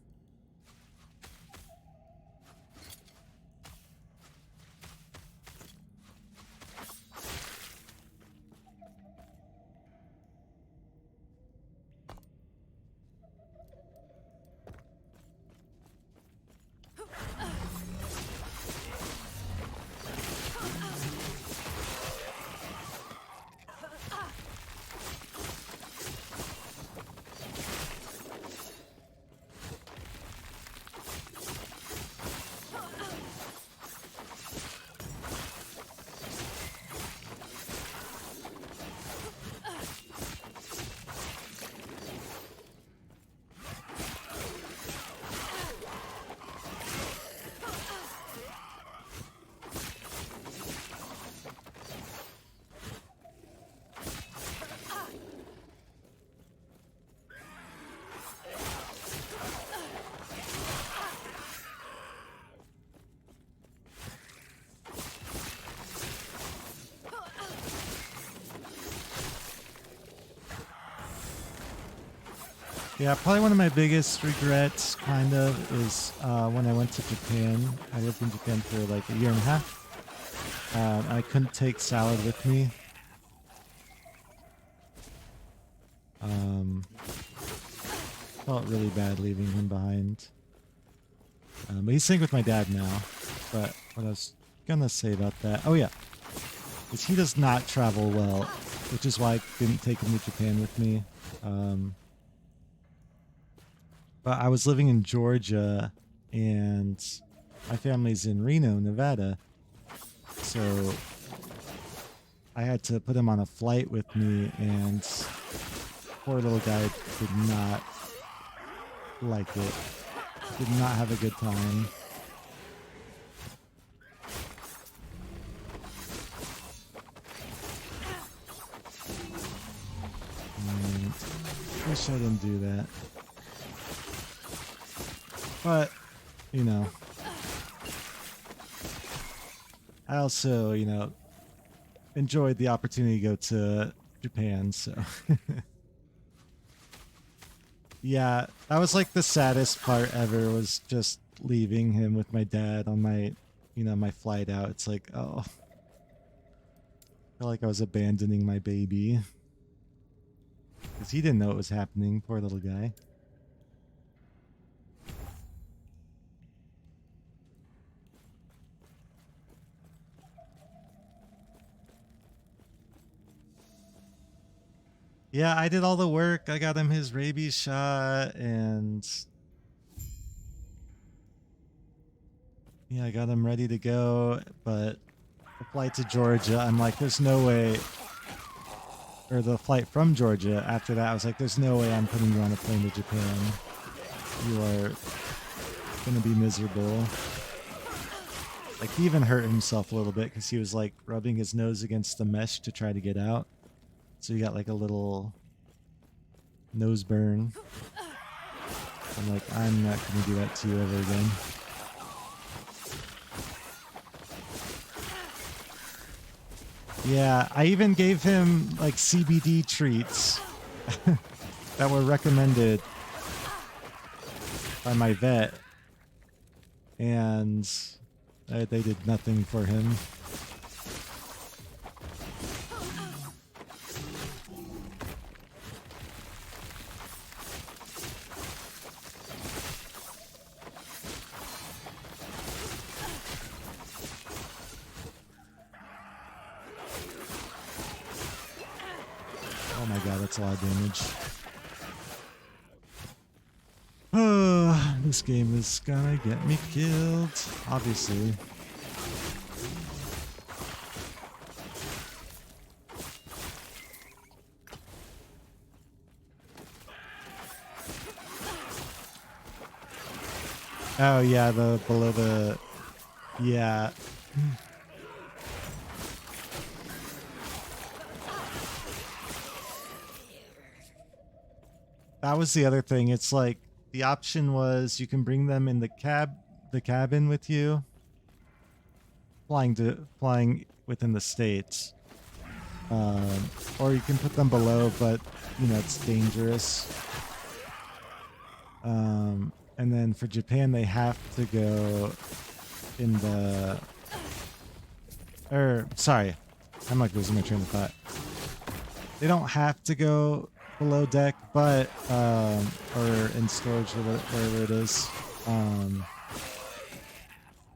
Yeah, probably one of my biggest regrets, kind of, is when I went to Japan. I lived in Japan for like a year and a half. I couldn't take Salad with me. Felt really bad leaving him behind. But he's staying with my dad now. But what I was gonna say about that... Oh yeah. Is he does not travel well, which is why I didn't take him to Japan with me. But I was living in Georgia, and my family's in Reno, Nevada. So I had to put him on a flight with me, and poor little guy did not like it. Did not have a good time. And wish I didn't do that. But, you know, I also, you know, enjoyed the opportunity to go to Japan, so. Yeah, that was like the saddest part ever, was just leaving him with my dad on my, you know, my flight out. It's like, oh. I felt like I was abandoning my baby. Because he didn't know what was happening, poor little guy. Yeah, I did all the work. I got him his rabies shot, and yeah, I got him ready to go. But the flight to Georgia, I'm like, there's no way. Or the flight from Georgia, after that, I was like, there's no way I'm putting you on a plane to Japan. You are gonna be miserable. Like, he even hurt himself a little bit because he was like rubbing his nose against the mesh to try to get out. So you got like a little nose burn. I'm like, I'm not going to do that to you ever again. Yeah, I even gave him like CBD treats that were recommended by my vet. and they did nothing for him. Oh my god, that's a lot of damage. Oh, this game is gonna get me killed, obviously. Oh yeah, the below the, yeah. That was the other thing. It's like the option was you can bring them in the cabin with you, flying within the states, or you can put them below, but you know it's dangerous. And then for Japan, they have to go in the. Sorry, I'm like losing my train of thought. They don't have to go below deck, but or in storage or wherever it is.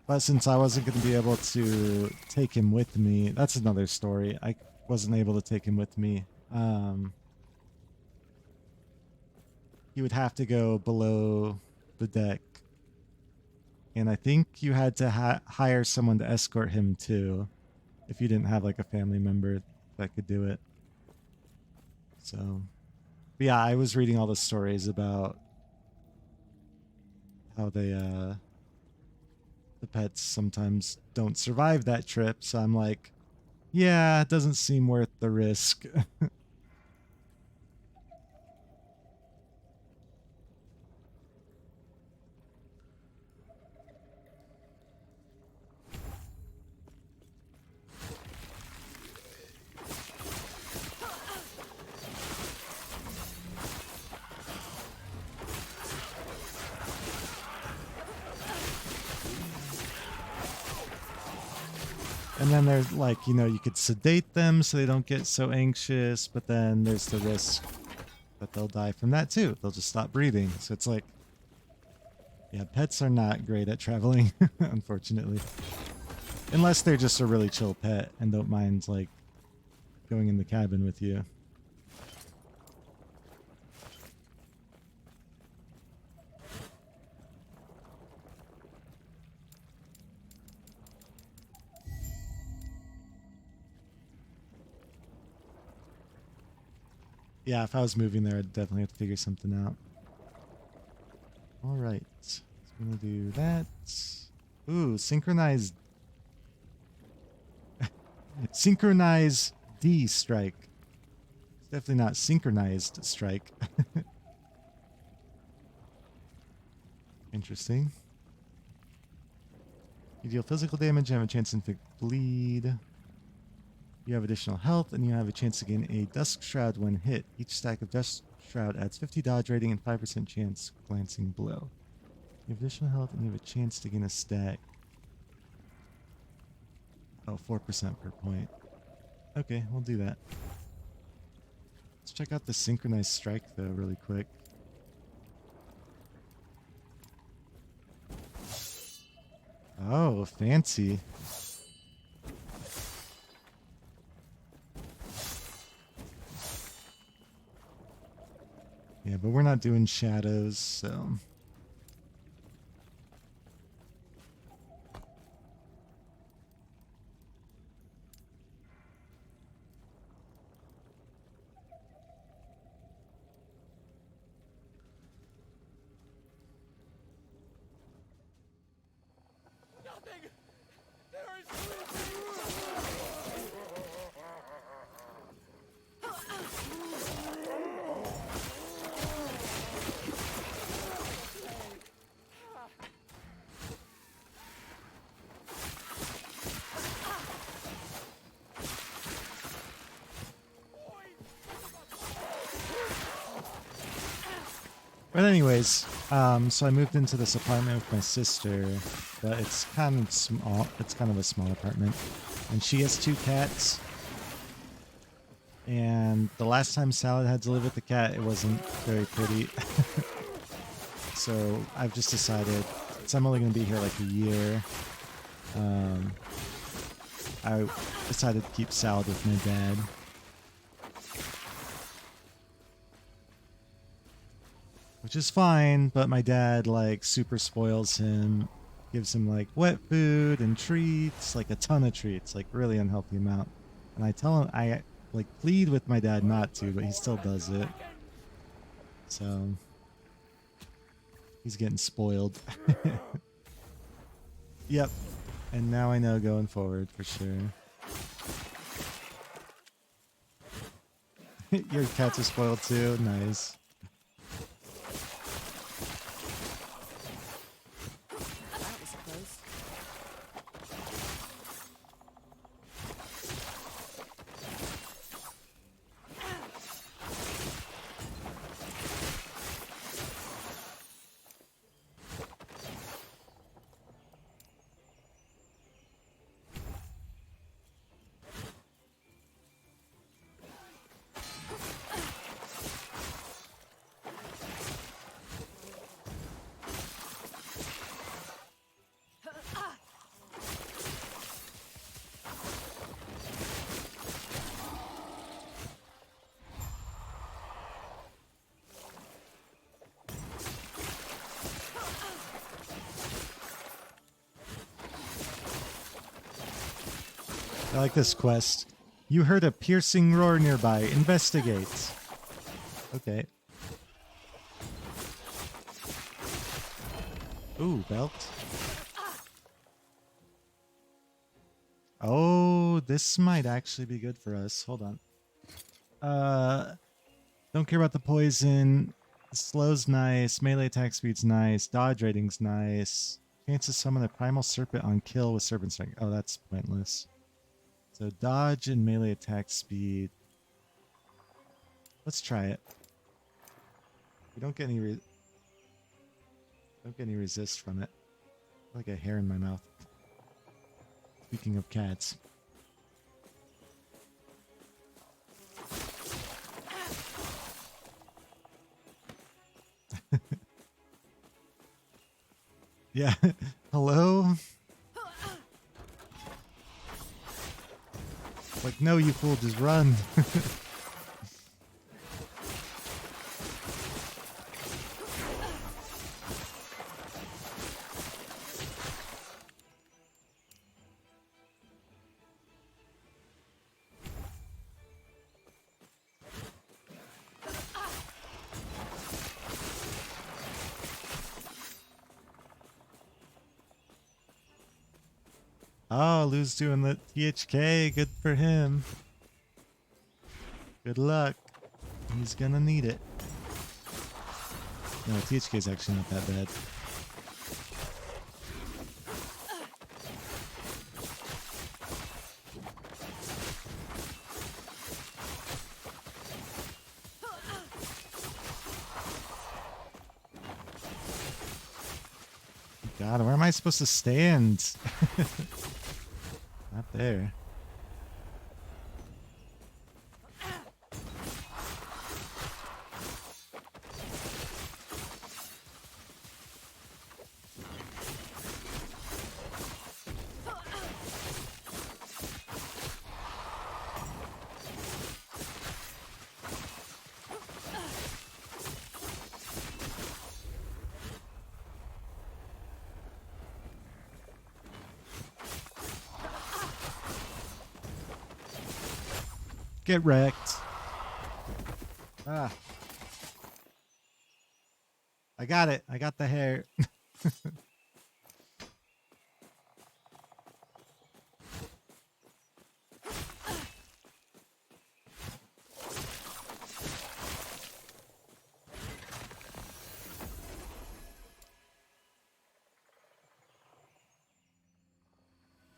But since I wasn't going to be able to take him with me, that's another story. I wasn't able to take him with me. He would have to go below the deck, and I think you had to hire someone to escort him too, if you didn't have like a family member that could do it. So, but yeah, I was reading all the stories about how they the pets sometimes don't survive that trip, so I'm like, yeah, it doesn't seem worth the risk. And then there's like, you know, you could sedate them so they don't get so anxious, but then there's the risk that they'll die from that too. They'll just stop breathing. So it's like, yeah, pets are not great at traveling, unfortunately. Unless they're just a really chill pet and don't mind like going in the cabin with you. Yeah, if I was moving there, I'd definitely have to figure something out. All right, so I'm gonna do that. Ooh, synchronize D strike. It's definitely not synchronized strike. Interesting. You deal physical damage and have a chance to inflict bleed. You have additional health, and you have a chance to gain a Dusk Shroud when hit. Each stack of Dusk Shroud adds 50 dodge rating and 5% chance glancing below. You have additional health, and you have a chance to gain a stack. Oh, 4% per point. Okay, we'll do that. Let's check out the Synchronized Strike, though, really quick. Oh, fancy. Yeah, but we're not doing shadows, so... Nothing! There is But anyways, So I moved into this apartment with my sister, but it's kind of small. It's kind of a small apartment, and she has 2 cats. And the last time Salad had to live with the cat, it wasn't very pretty. So I've just decided, since I'm only going to be here like a year, I decided to keep Salad with my dad. Which is fine, but my dad like super spoils him, gives him like wet food and treats, like a ton of treats, like really unhealthy amount. And I tell him, I like plead with my dad not to, but he still does it. So he's getting spoiled. Yep. And now I know going forward for sure. Your cats are spoiled too? Nice. That was close. I like this quest. You heard a piercing roar nearby. Investigate. Okay. Ooh, belt. Oh, this might actually be good for us. Hold on. Don't care about the poison. Slow's nice. Melee attack speed's nice. Dodge rating's nice. Chance to summon a primal serpent on kill with serpent strike. Oh, that's pointless. So dodge and melee attack speed. Let's try it. We don't get any resist from it. Like a hair in my mouth. Speaking of cats. Yeah. Hello? Like, no, you fool, just run. Oh, Lou's doing the THK. Good for him. Good luck. He's gonna need it. No, THK is actually not that bad. God, where am I supposed to stand? Not there. Get wrecked. Ah. I got it. I got the hair.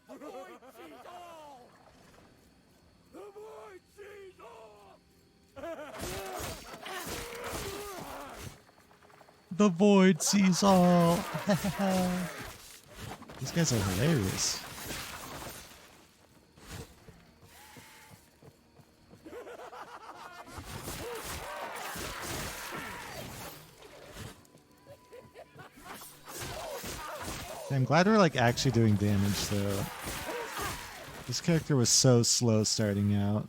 The void sees all! The void sees all! The void sees all. These guys are hilarious. I'm glad we're like actually doing damage though. This character was so slow starting out.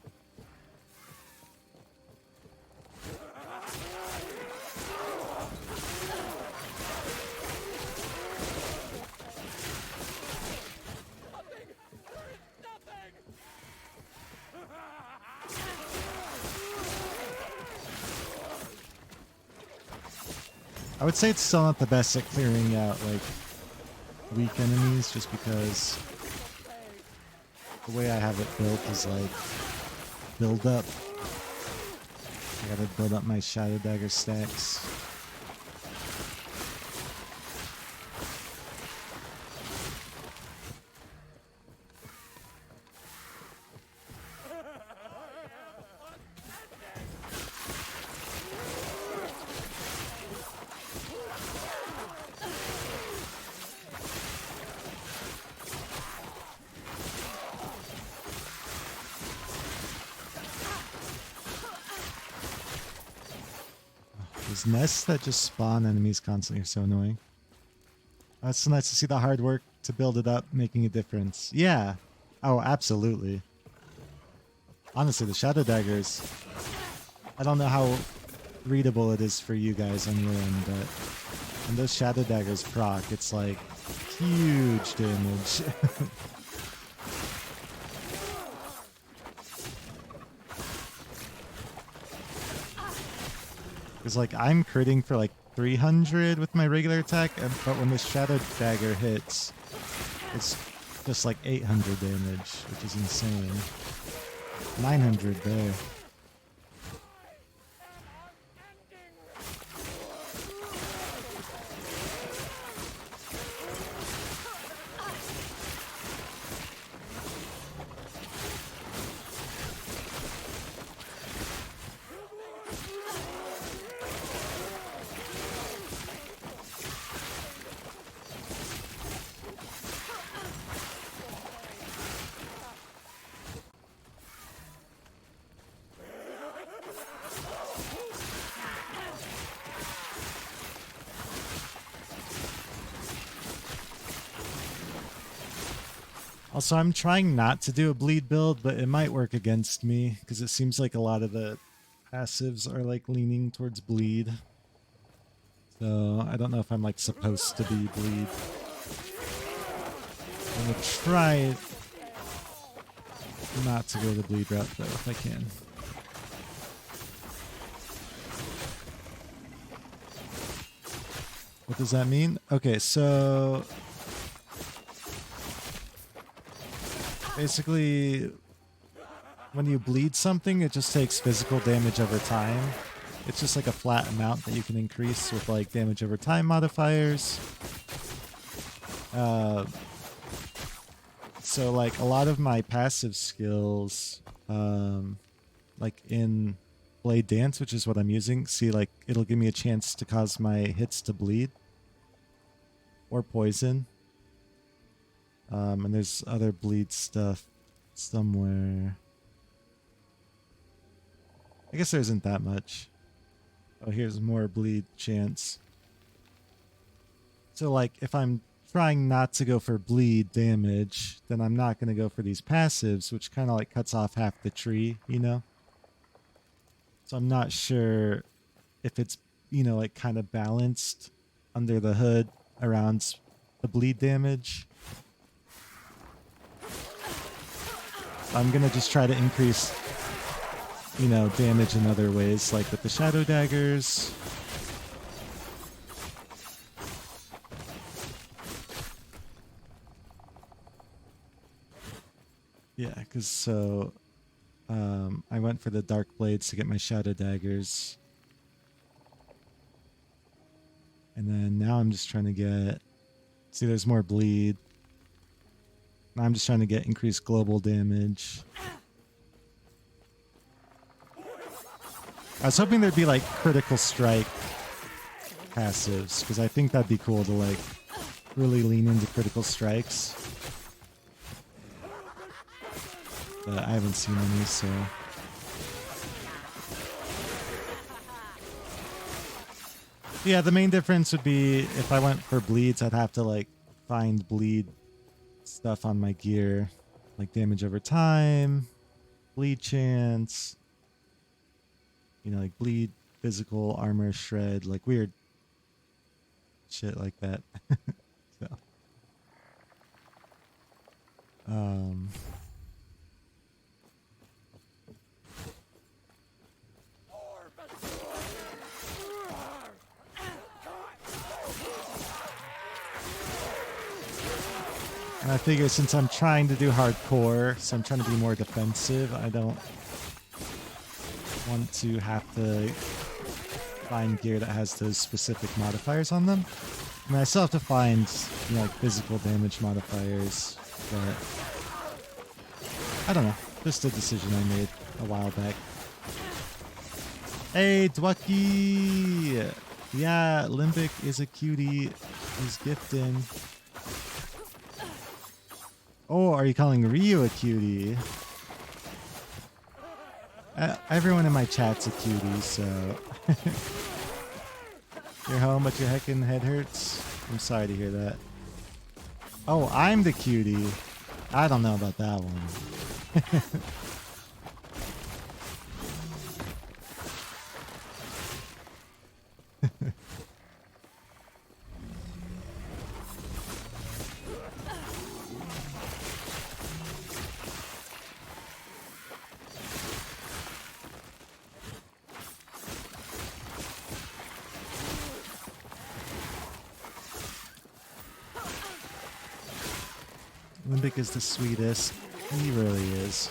I would say it's still not the best at clearing out like weak enemies just because the way I have it built is like build up. I gotta build up my Shadow Dagger stacks. These nests that just spawn enemies constantly are so annoying. Oh, it's so nice to see the hard work to build it up making a difference. Yeah. Oh, absolutely. Honestly, the Shadow Daggers, I don't know how readable it is for you guys on your end, but when those Shadow Daggers proc, it's like huge damage. Because like I'm critting for like 300 with my regular attack, but when the Shadow Dagger hits, it's just like 800 damage, which is insane. 900 there. Also, I'm trying not to do a bleed build, but it might work against me because it seems like a lot of the passives are like leaning towards bleed. So I don't know if I'm like supposed to be bleed. I'm gonna try not to go the bleed route though if I can. What does that mean? Okay, so basically, when you bleed something, it just takes physical damage over time. It's just like a flat amount that you can increase with like damage over time modifiers. So like a lot of my passive skills, like in Blade Dance, which is what I'm using, see like it'll give me a chance to cause my hits to bleed or poison. And there's other bleed stuff somewhere. I guess there isn't that much. Oh, here's more bleed chance. So like if I'm trying not to go for bleed damage, then I'm not going to go for these passives, which kind of like cuts off half the tree, you know? So I'm not sure if it's, you know, like kind of balanced under the hood around the bleed damage. I'm going to just try to increase, you know, damage in other ways, like with the Shadow Daggers. Yeah, because so I went for the Dark Blades to get my Shadow Daggers. And then now I'm just trying to get... See, there's more bleed. Now I'm just trying to get increased global damage. I was hoping there'd be like critical strike passives, because I think that'd be cool to like really lean into critical strikes. But I haven't seen any, so. Yeah, the main difference would be if I went for bleeds, I'd have to like find bleed stuff on my gear, like damage over time, bleed chance, you know, like bleed, physical, armor, shred, like weird shit like that. So, um, and I figure since I'm trying to do hardcore, so I'm trying to be more defensive, I don't want to have to find gear that has those specific modifiers on them. I mean, I still have to find, you know, like physical damage modifiers, but I don't know. Just a decision I made a while back. Hey, Dwucky! Yeah, Limbic is a cutie. He's gifting. Oh, are you calling Ryu a cutie? Everyone in my chat's a cutie, so... You're home, but your heckin' head hurts? I'm sorry to hear that. Oh, I'm the cutie. I don't know about that one. Limbic is the sweetest. He really is.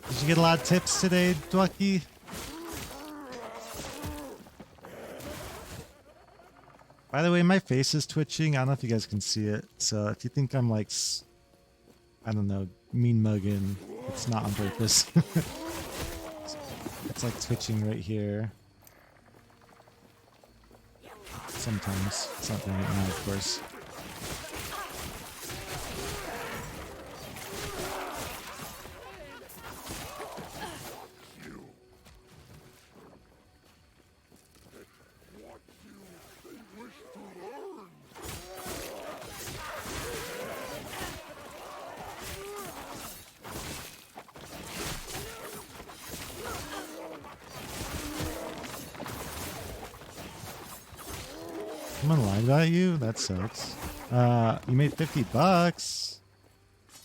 Did you get a lot of tips today, Dwucky? By the way, my face is twitching. I don't know if you guys can see it. So if you think I'm like, I don't know, mean mugging, it's not on purpose. It's like twitching right here. Sometimes. It's not doing it now, of course. Someone lied about you? That sucks. You made $50.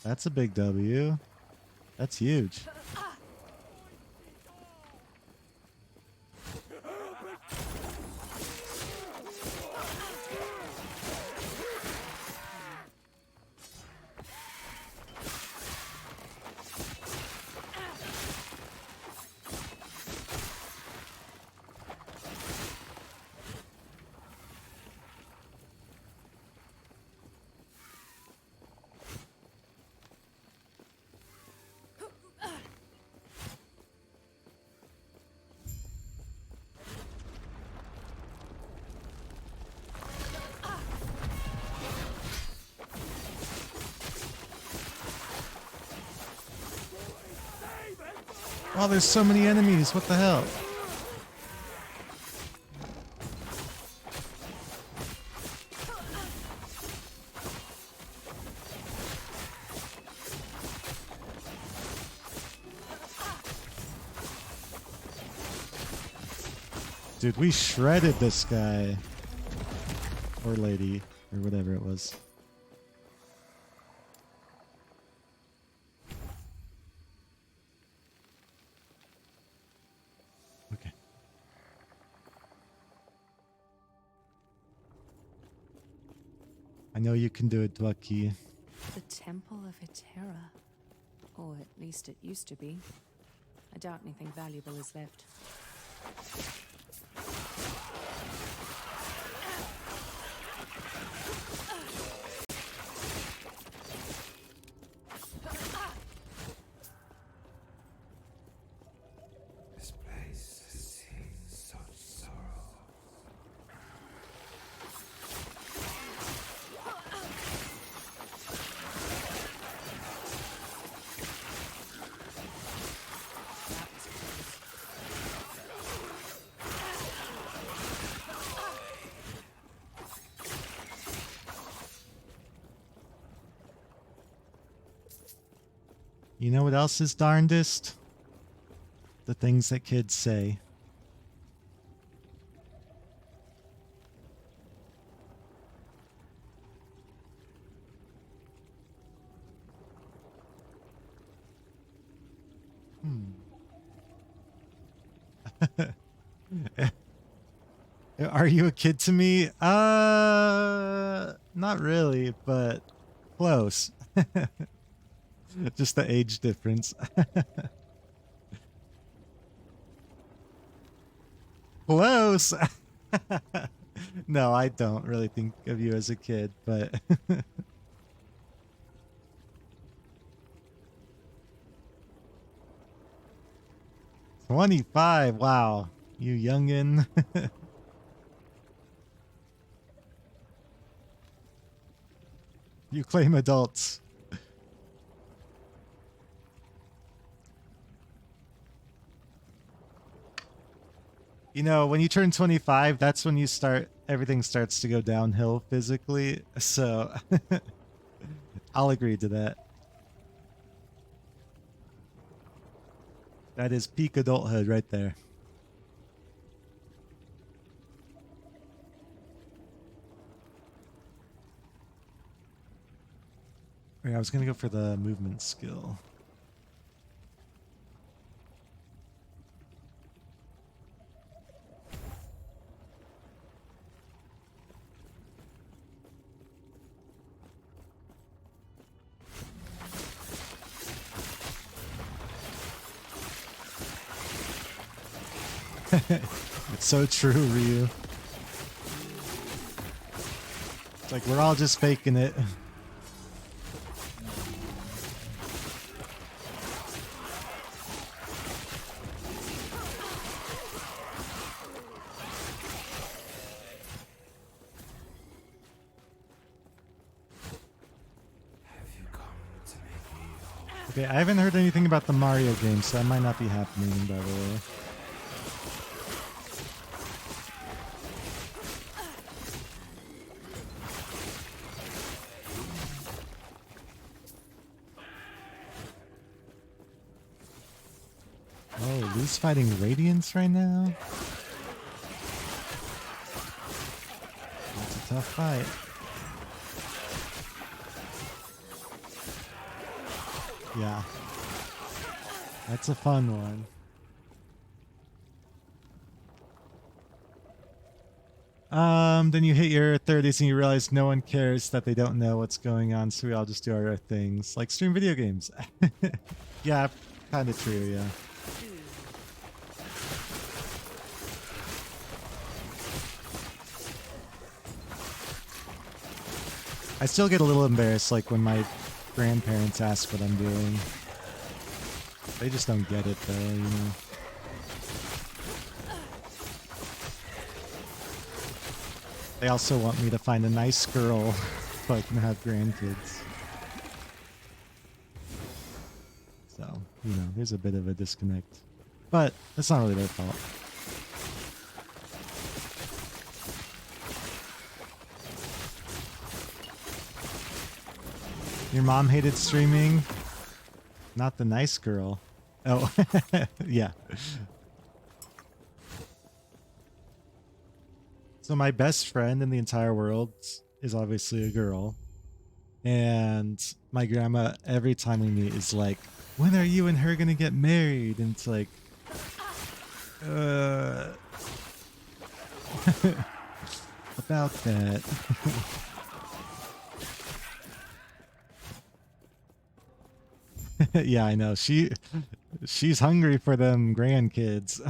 That's a big W. That's huge. Oh, there's so many enemies. What the hell? Dude, we shredded this guy. Or lady. Or whatever it was. Okay. I know you can do it, Dwucky. The Temple of Hetera. Or at least it used to be. I doubt anything valuable is left. This place has seen such sorrow. That was close. You know what else is darndest? The things that kids say. Are you a kid to me? Not really, but close. Just the age difference. Close. No, I don't really think of you as a kid, but 25. Wow, you youngin. You claim adults. You know, when you turn 25, that's when you start, everything starts to go downhill physically. So I'll agree to that. That is peak adulthood right there. Wait, I was going to go for the movement skill. It's so true, Ryu. It's like we're all just faking it. Have you come to make me whole? Okay, I haven't heard anything about the Mario game, so that might not be happening, by the way. Oh, Lu's fighting Radiance right now? That's a tough fight. Yeah. That's a fun one. Then you hit your 30s and you realize no one cares, that they don't know what's going on, so we all just do our things. Like stream video games. Yeah, kind of true, yeah. I still get a little embarrassed, like when my grandparents ask what I'm doing. They just don't get it, though, you know. They also want me to find a nice girl so I can have grandkids. So, you know, there's a bit of a disconnect. But that's not really their fault. Your mom hated streaming? Not the nice girl. Oh, yeah. So my best friend in the entire world is obviously a girl. And my grandma, every time we meet, is like, when are you and her gonna get married? And it's like, about that. Yeah, I know. She's hungry for them grandkids.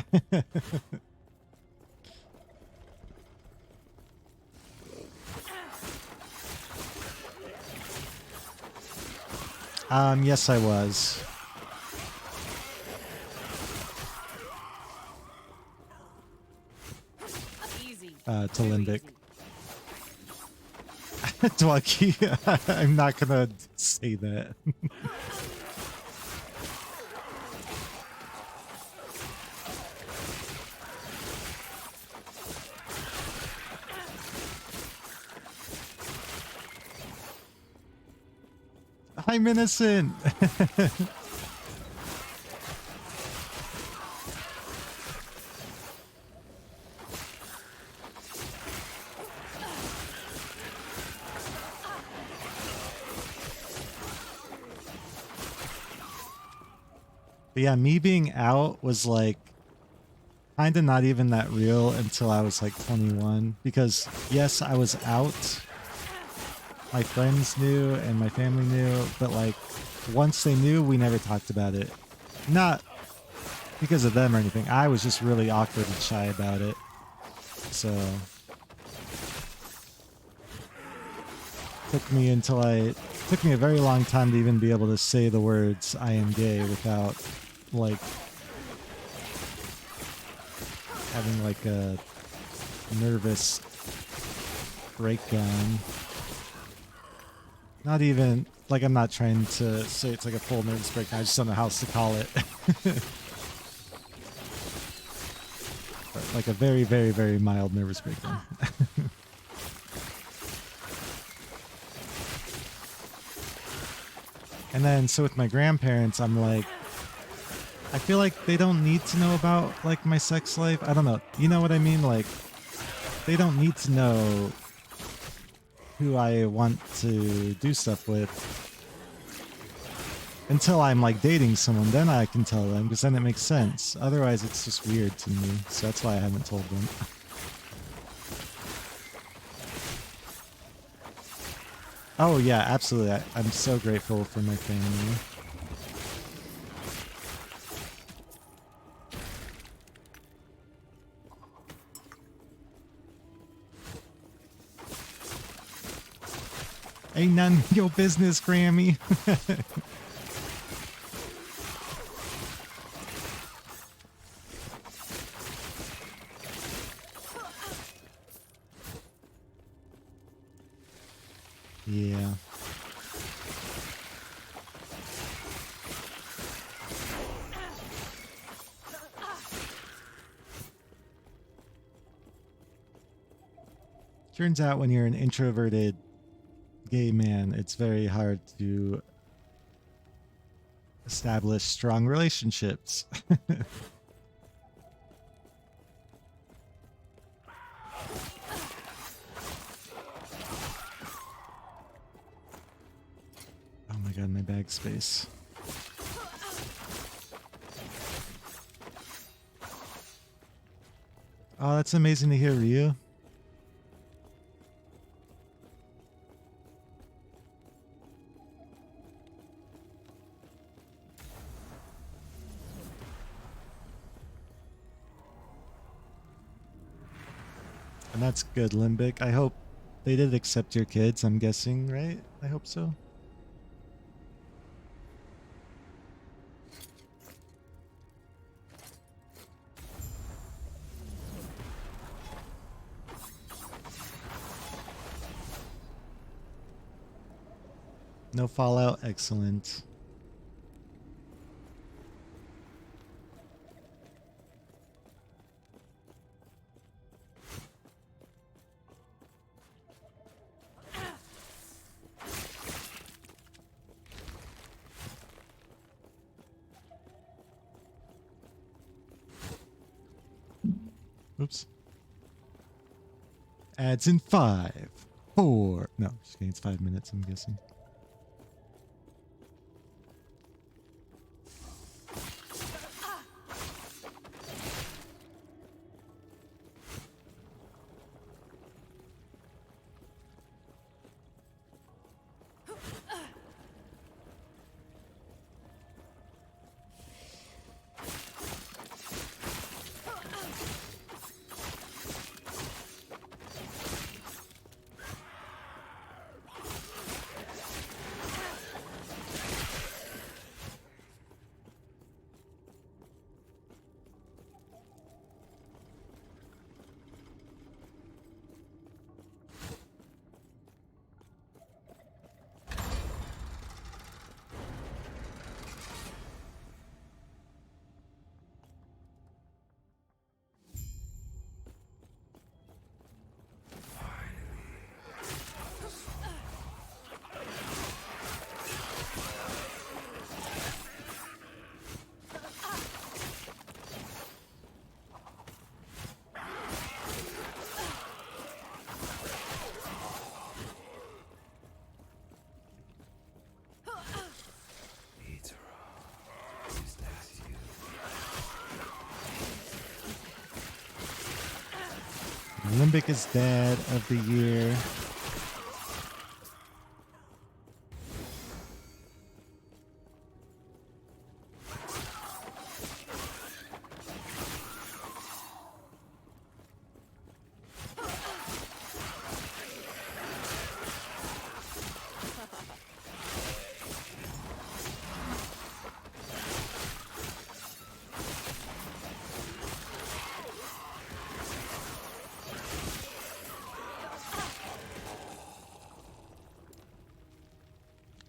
Yes, I was. Easy. To Too Limbic. easy. Dwaki, I'm not gonna say that. I'm innocent. But yeah, me being out was like kind of not even that real until I was like 21. Because yes, I was out. My friends knew and my family knew, but like once they knew, we never talked about it. Not because of them or anything. I was just really awkward and shy about it. So took me a very long time to even be able to say the words I am gay without like having like a nervous breakdown. Not even like I'm not trying to say it's like a full nervous breakdown. I just don't know how else to call it. But like a very, very, very mild nervous breakdown. And then so with my grandparents, I'm like, I feel like they don't need to know about like my sex life. I don't know. You know what I mean? Like they don't need to know who I want to do stuff with until I'm like dating someone. Then I can tell them because then it makes sense. Otherwise, it's just weird to me. So that's why I haven't told them. Oh yeah, absolutely. I'm so grateful for my family. Ain't none of your business, Grammy. Yeah. Turns out when you're an introverted gay man, it's very hard to establish strong relationships. Oh my god, my bag space. Oh, that's amazing to hear, Ryu. And that's good, Limbic. I hope they did accept your kids, I'm guessing, right? I hope so. No fallout, excellent. Oops. Ads in 5, 4. No, just kidding. It's 5 minutes, I'm guessing. Limbic is dad of the year.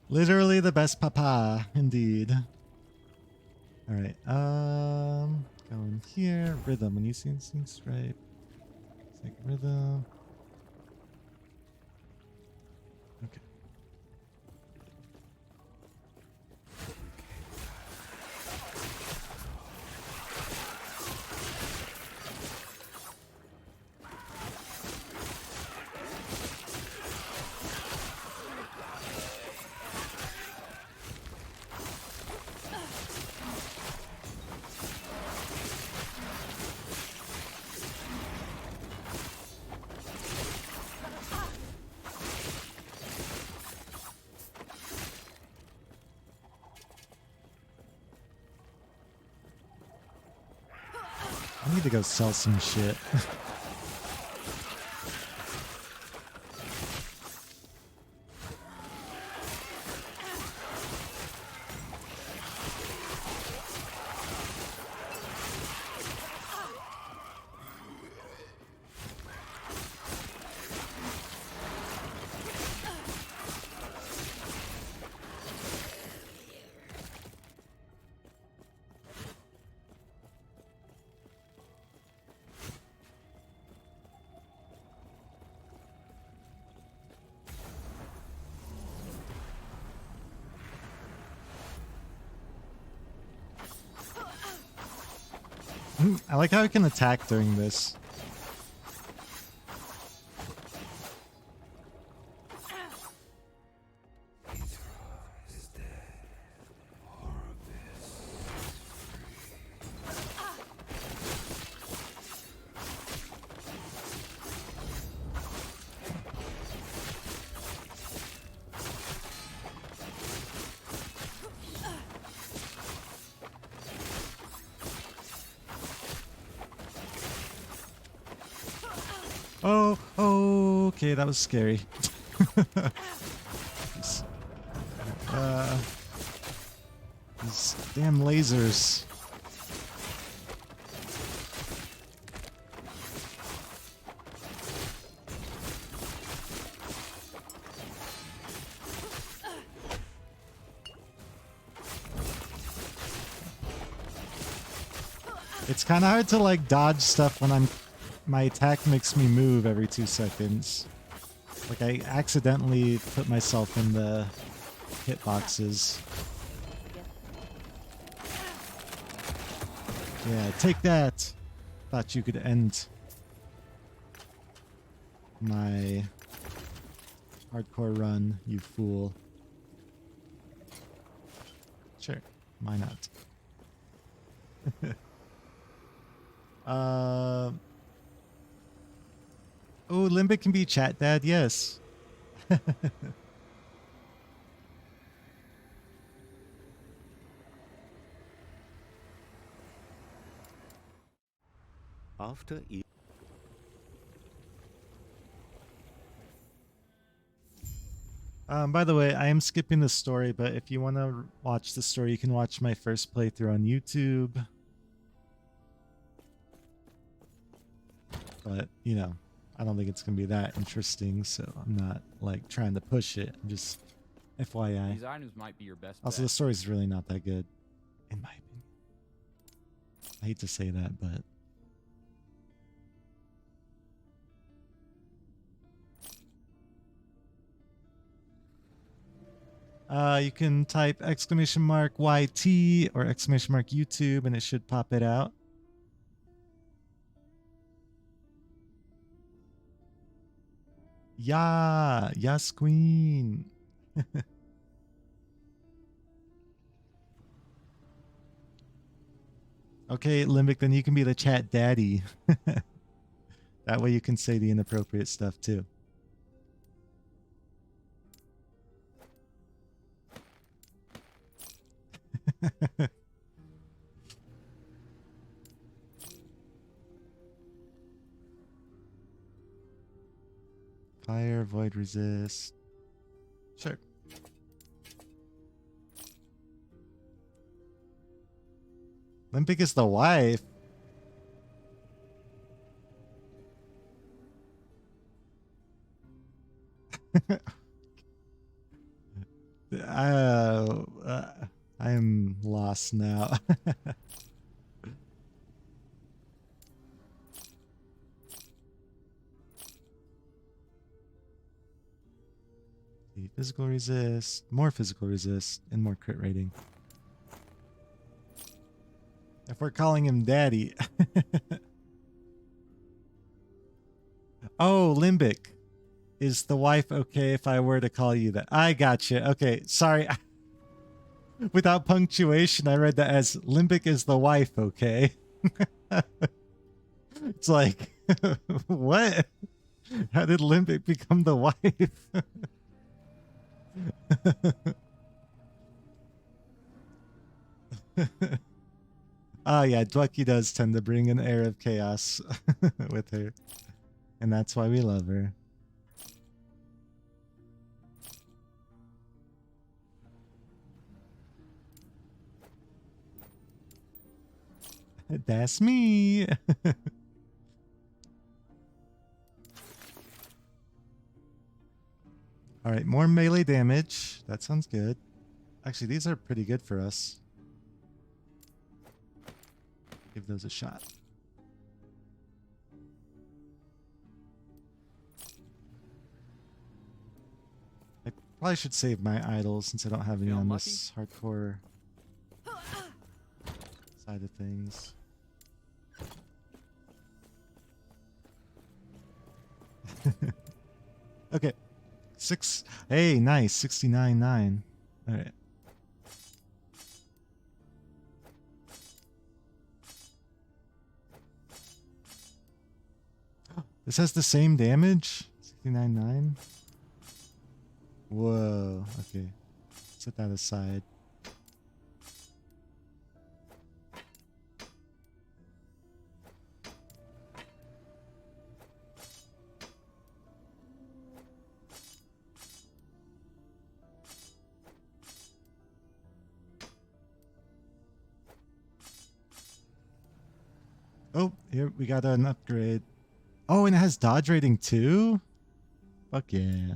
Literally the best papa, indeed. All right, going here. Rhythm. When you see instinct stripe, take rhythm. Okay. I need to go sell some shit. I like how I can attack during this. Is dead. Horribus Oh, okay, that was scary. uh, these damn lasers. It's kind of hard to like dodge stuff when my attack makes me move every 2 seconds. Like I accidentally put myself in the hitboxes. Yeah, take that. Thought you could end my hardcore run, you fool. Sure, why not? Oh, Limbic can be chat dad, yes. After each By the way, I am skipping the story, but if you want to watch the story, you can watch my first playthrough on YouTube. But, you know, I don't think it's going to be that interesting, so I'm not, like, trying to push it. I'm just FYI. These items might be your best Also, bet. the story's really not that good, in my opinion. I hate to say that, but... you can type !YT or !YouTube and it should pop it out. Yeah, yes, queen. Okay, Limbic, then you can be the chat daddy. That way you can say the inappropriate stuff too. Fire, void resist. Sure. Olympic is the wife. I am lost now. The physical resist, more physical resist, and more crit rating. If we're calling him daddy. Oh, Limbic. Is the wife okay if I were to call you that? I gotcha. Okay, sorry. Without punctuation, I read that as Limbic is the wife, okay? It's like, what? How did Limbic become the wife? Oh yeah, Dweki does tend to bring an air of chaos with her. And that's why we love her. That's me. All right, more melee damage. That sounds good. Actually, these are pretty good for us. Give those a shot. I probably should save my idols since I don't have any Feeling on lucky? this hardcore side of things. Okay. Hey, nice. 69.9. All right. This has the same damage? 69.9? Whoa. Okay. Set that aside. Oh, here we got an upgrade. Oh, and it has dodge rating too? Fuck yeah.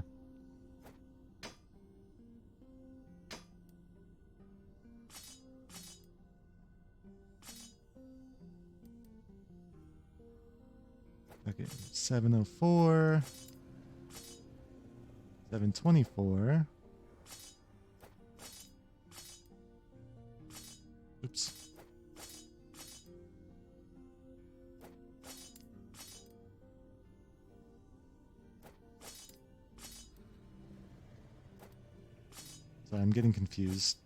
Okay, 704. 724. Oops. Sorry, I'm getting confused.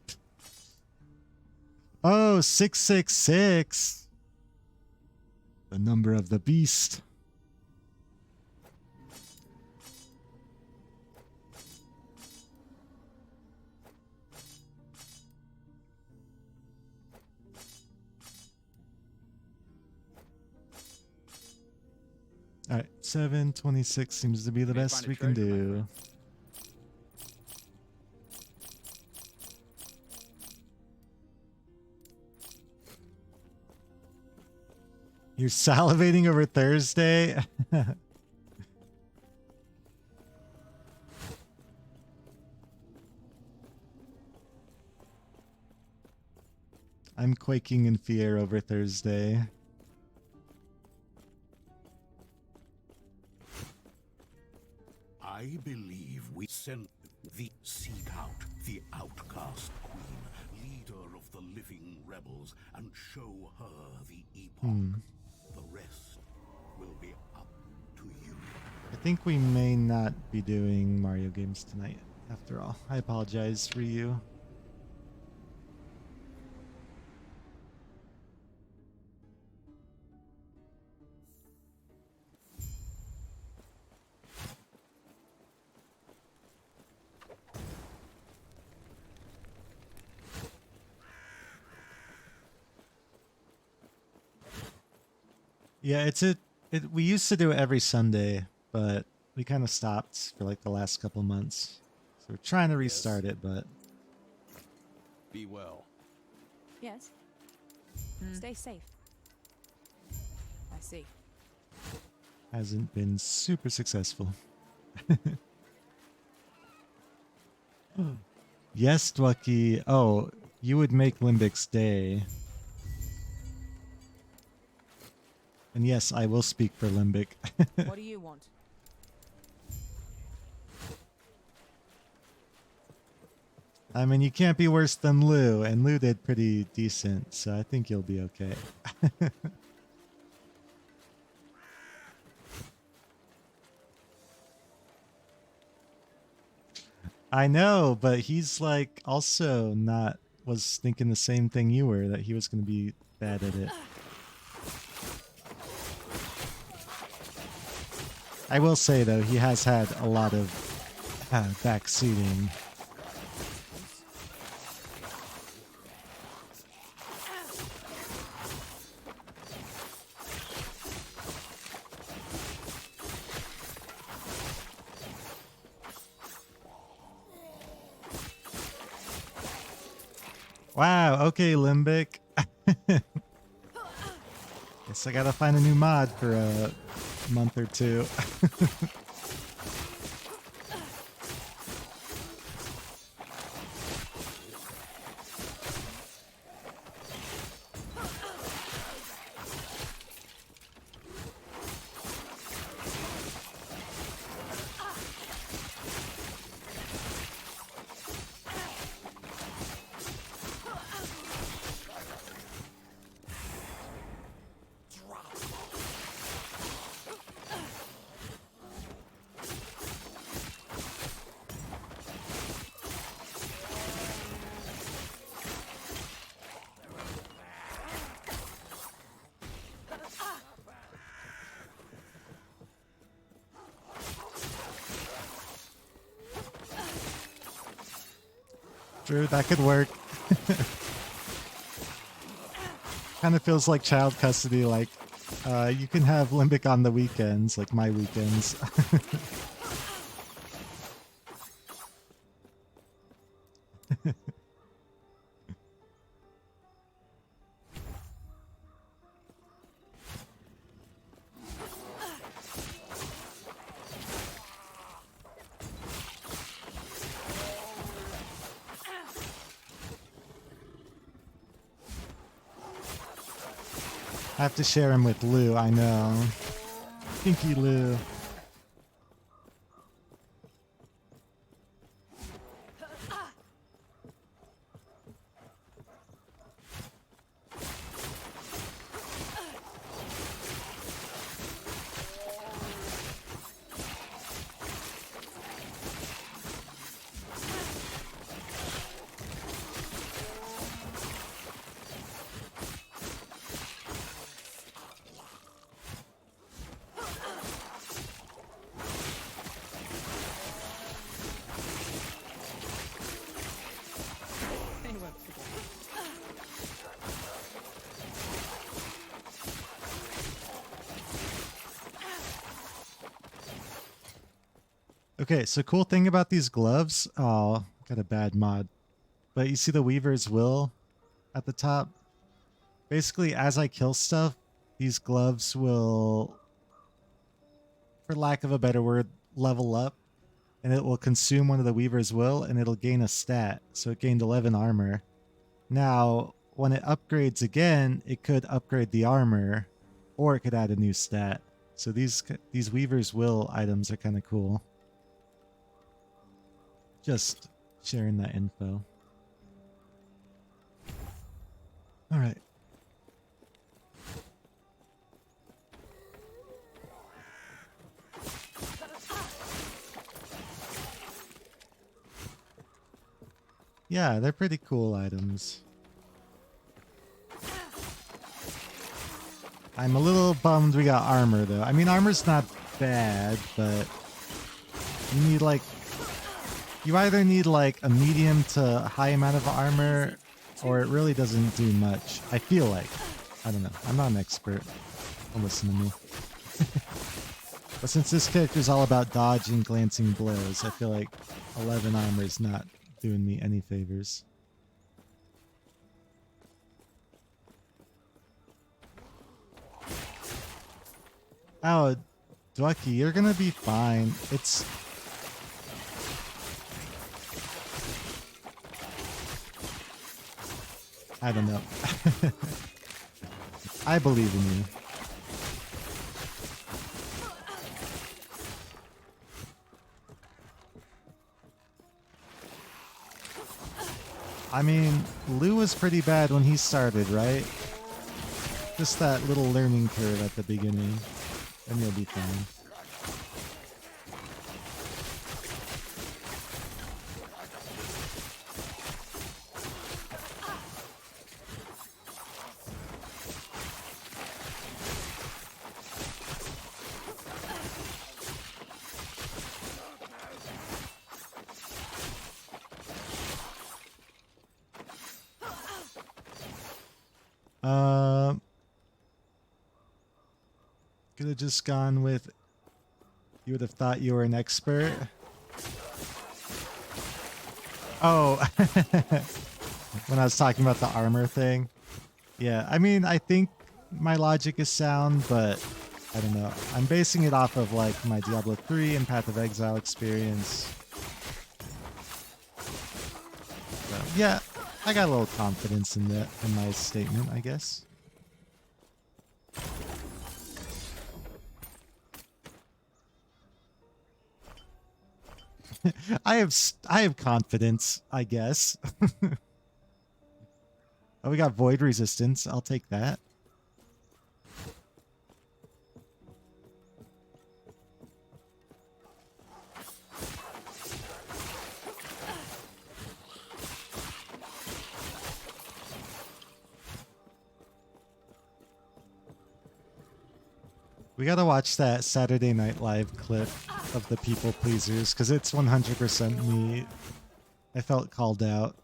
Oh, 666. The number of the beast. All right, 726 seems to be the May best find a we can treasure, my do. friend. You're salivating over Thursday? I'm quaking in fear over Thursday. I believe we sent the seek out the outcast queen, leader of the living rebels, and show her the epoch. The rest will be up to you. I think we may not be doing Mario games tonight, after all. I apologize for you. Yeah, we used to do it every Sunday, but we kind of stopped for like the last couple months. So we're trying to restart it, but Be well. Yes. Stay safe. I see. hasn't been super successful. Yes, Dwucky. Oh, you would make Limbic's day. And yes, I will speak for Limbic. What do you want? I mean, you can't be worse than Lou, and Lou did pretty decent, so I think you'll be okay. I know, but he's like also not was thinking the same thing you were, that he was going to be bad at it. I will say though, he has had a lot of backseating. Wow, okay, Limbic. Guess I gotta find a new mod for a month or two. True, that could work. Kind of feels like child custody, like you can have Limbic on the weekends, like my weekends. I have to share him with Lou, I know. Pinky Lou. Okay, so cool thing about these gloves. Oh, got a bad mod. But you see the Weaver's Will at the top? Basically, as I kill stuff, these gloves will, for lack of a better word, level up. And it will consume one of the Weaver's Will, and it'll gain a stat. So it gained 11 armor. Now, when it upgrades again, it could upgrade the armor, or it could add a new stat. So these Weaver's Will items are kind of cool. Just sharing that info. All right. Yeah, they're pretty cool items. I'm a little bummed we got armor though. I mean, armor's not bad, but you need like, you either need like a medium to high amount of armor, or it really doesn't do much. I feel like. I don't know. I'm not an expert. Don't listen to me. But since this character is all about dodge and glancing blows, I feel like 11 armor is not doing me any favors. Oh, Ducky, you're gonna be fine. It's... I don't know. I believe in you. I mean, Lou was pretty bad when he started, right? Just that little learning curve at the beginning, and you'll be fine. Could have just gone with, you would have thought you were an expert. Oh, when I was talking about the armor thing. Yeah, I mean, I think my logic is sound, but I don't know. I'm basing it off of like my Diablo 3 and Path of Exile experience. So, yeah, I got a little confidence in that, in my statement, I guess. I have confidence, I guess. Oh, we got void resistance. I'll take that. We gotta watch that Saturday Night Live clip of the people pleasers, because it's 100% me. I felt called out.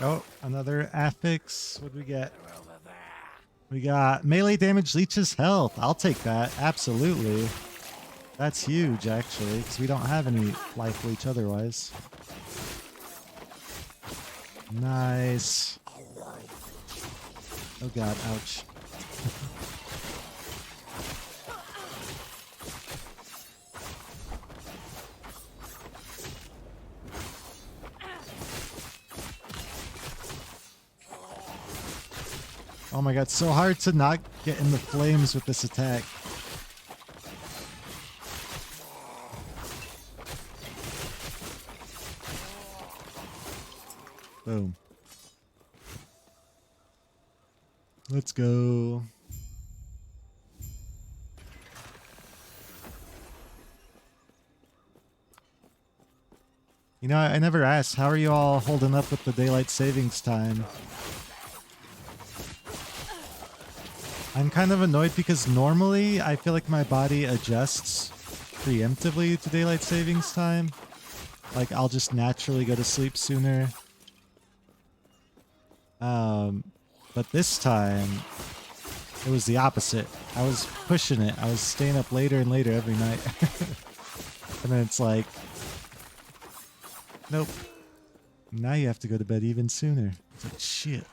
Oh, another affix. What do we get? We got melee damage leeches health. I'll take that. Absolutely. That's huge, actually, because we don't have any life leech otherwise. Nice. Oh god, ouch. Oh my god, it's so hard to not get in the flames with this attack. Boom. Let's go. You know, I never asked, how are you all holding up with the daylight savings time? I'm kind of annoyed because normally I feel like my body adjusts preemptively to daylight savings time. Like I'll just naturally go to sleep sooner. But this time it was the opposite. I was pushing it. I was staying up later and later every night. And then it's like, nope. Now you have to go to bed even sooner. It's like, shit.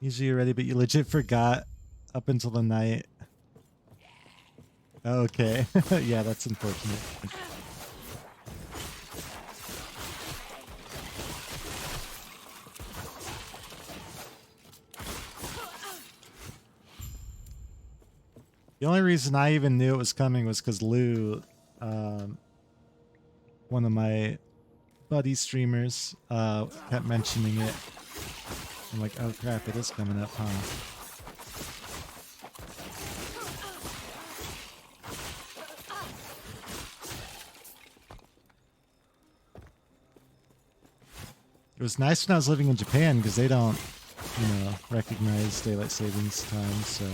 Usually you're ready, but you legit forgot up until the night. Okay. Yeah, that's unfortunate. The only reason I even knew it was coming was because Lou, one of my buddy streamers, kept mentioning it. I'm like, oh crap, it is coming up, huh? It was nice when I was living in Japan because they don't, recognize daylight savings time, so.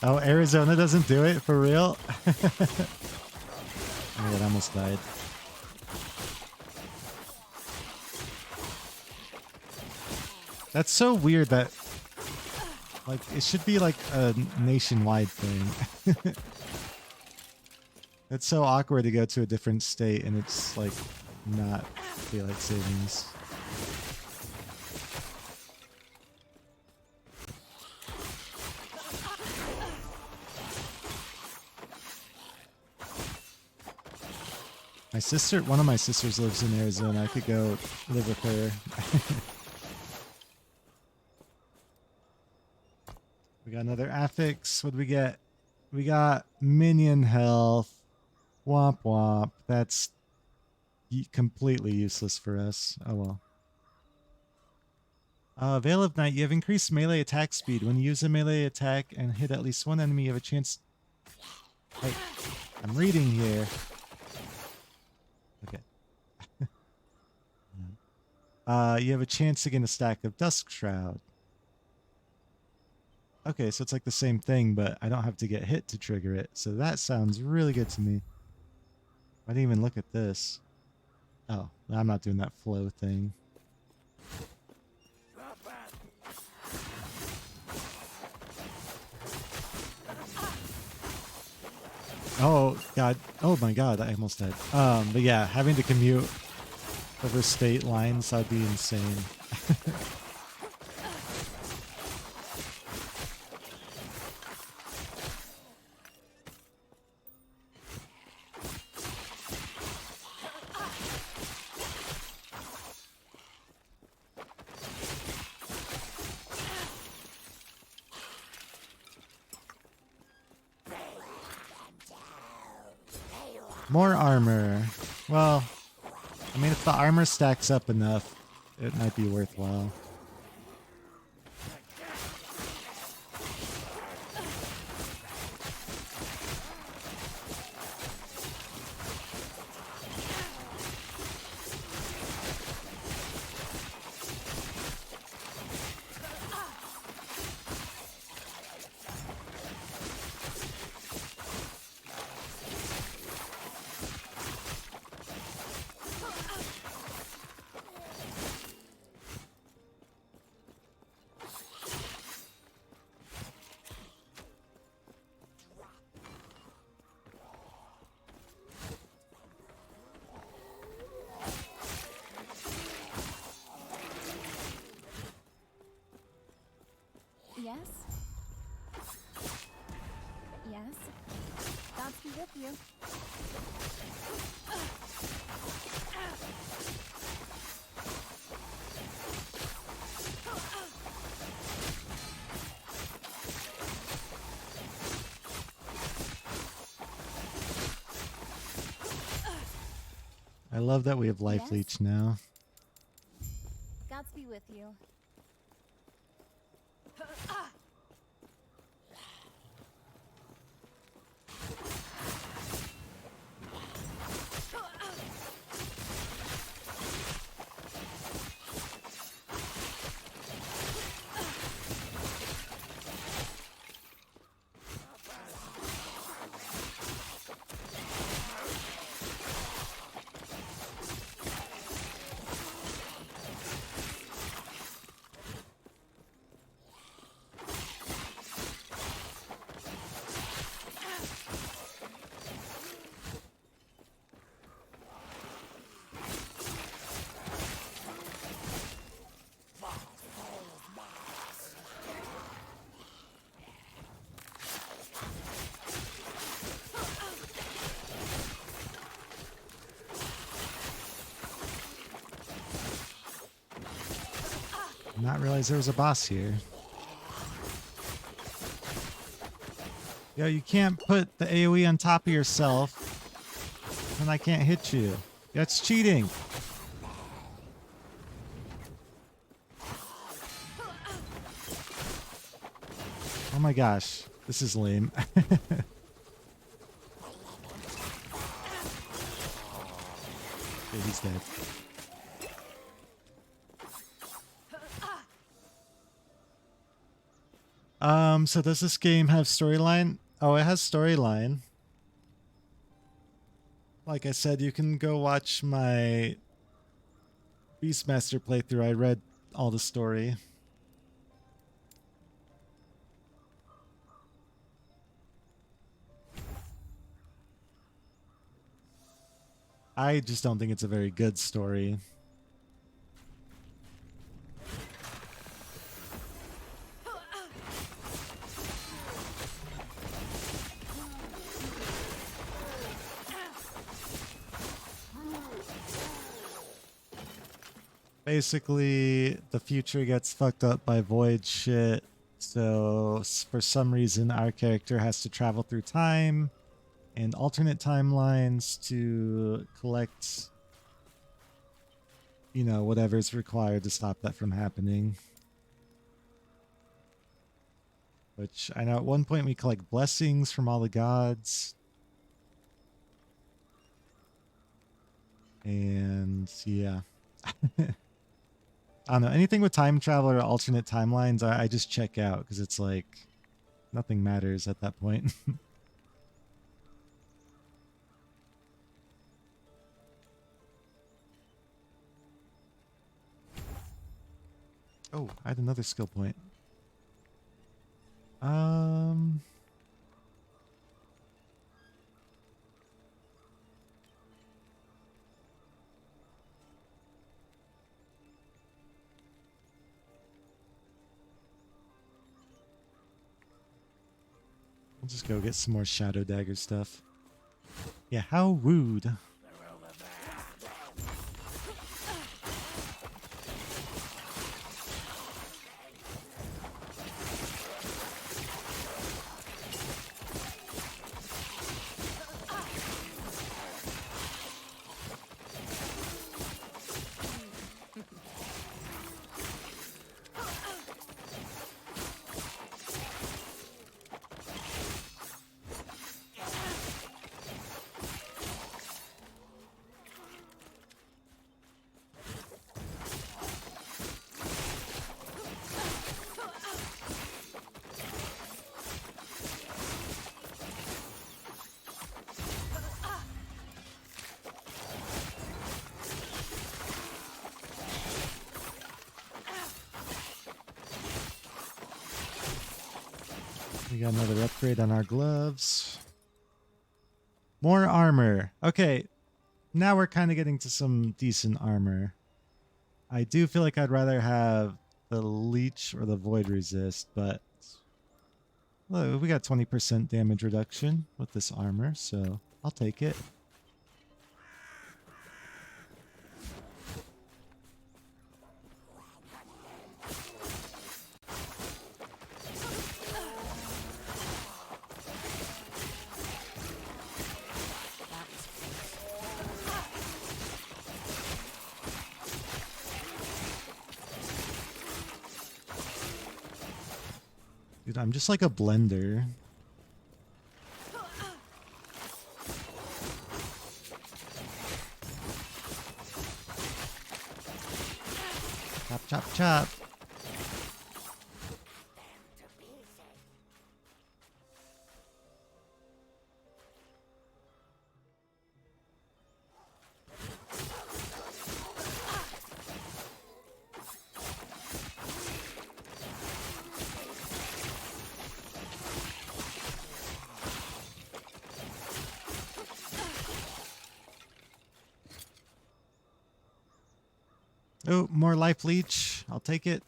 Oh, Arizona doesn't do it for real? Oh, it almost died. That's so weird that, like, it should be like a nationwide thing. It's so awkward to go to a different state and it's like not daylight savings. One of my sisters lives in Arizona. I could go live with her. We got another affix. What do we get? We got minion health. Womp womp. That's completely useless for us. Oh well. Veil of Night. You have increased melee attack speed. When you use a melee attack and hit at least one enemy, you have a chance... Hey, I'm reading here. Okay. You have a chance to get a stack of Dusk Shroud. Okay, so it's like the same thing, but I don't have to get hit to trigger it. So that sounds really good to me. I didn't even look at this. Oh, I'm not doing that flow thing. Oh, God. Oh, my God. I almost died. But yeah, having to commute over state lines, that'd be insane. More armor. Well, I mean, if the armor stacks up enough, it might be worthwhile. Yes? Yes? God be with you. I love that we have life Yes? leech now. Gods be with you. not realize there was a boss here. Yo, you can't put the AoE on top of yourself, and I can't hit you. That's cheating. Oh my gosh, this is lame. Okay, he's dead. So does this game have storyline? Oh, it has storyline. Like I said, you can go watch my Beastmaster playthrough. I read all the story. I just don't think it's a very good story. Basically, the future gets fucked up by void shit. So, for some reason, our character has to travel through time and alternate timelines to collect, you know, whatever's required to stop that from happening. Which, I know at one point we collect blessings from all the gods. And, yeah. I don't know, anything with time travel or alternate timelines, I just check out because it's like nothing matters at that point. Oh, I had another skill point. I'll just go get some more Shadow Dagger stuff. Yeah, how rude. We got another upgrade on our gloves. More armor. Okay, now we're kind of getting to some decent armor. I do feel like I'd rather have the leech or the void resist, but look, we got 20% damage reduction with this armor, so I'll take it. Dude, I'm just like a blender. Chop, chop, chop. Oh, more life leech. I'll take it.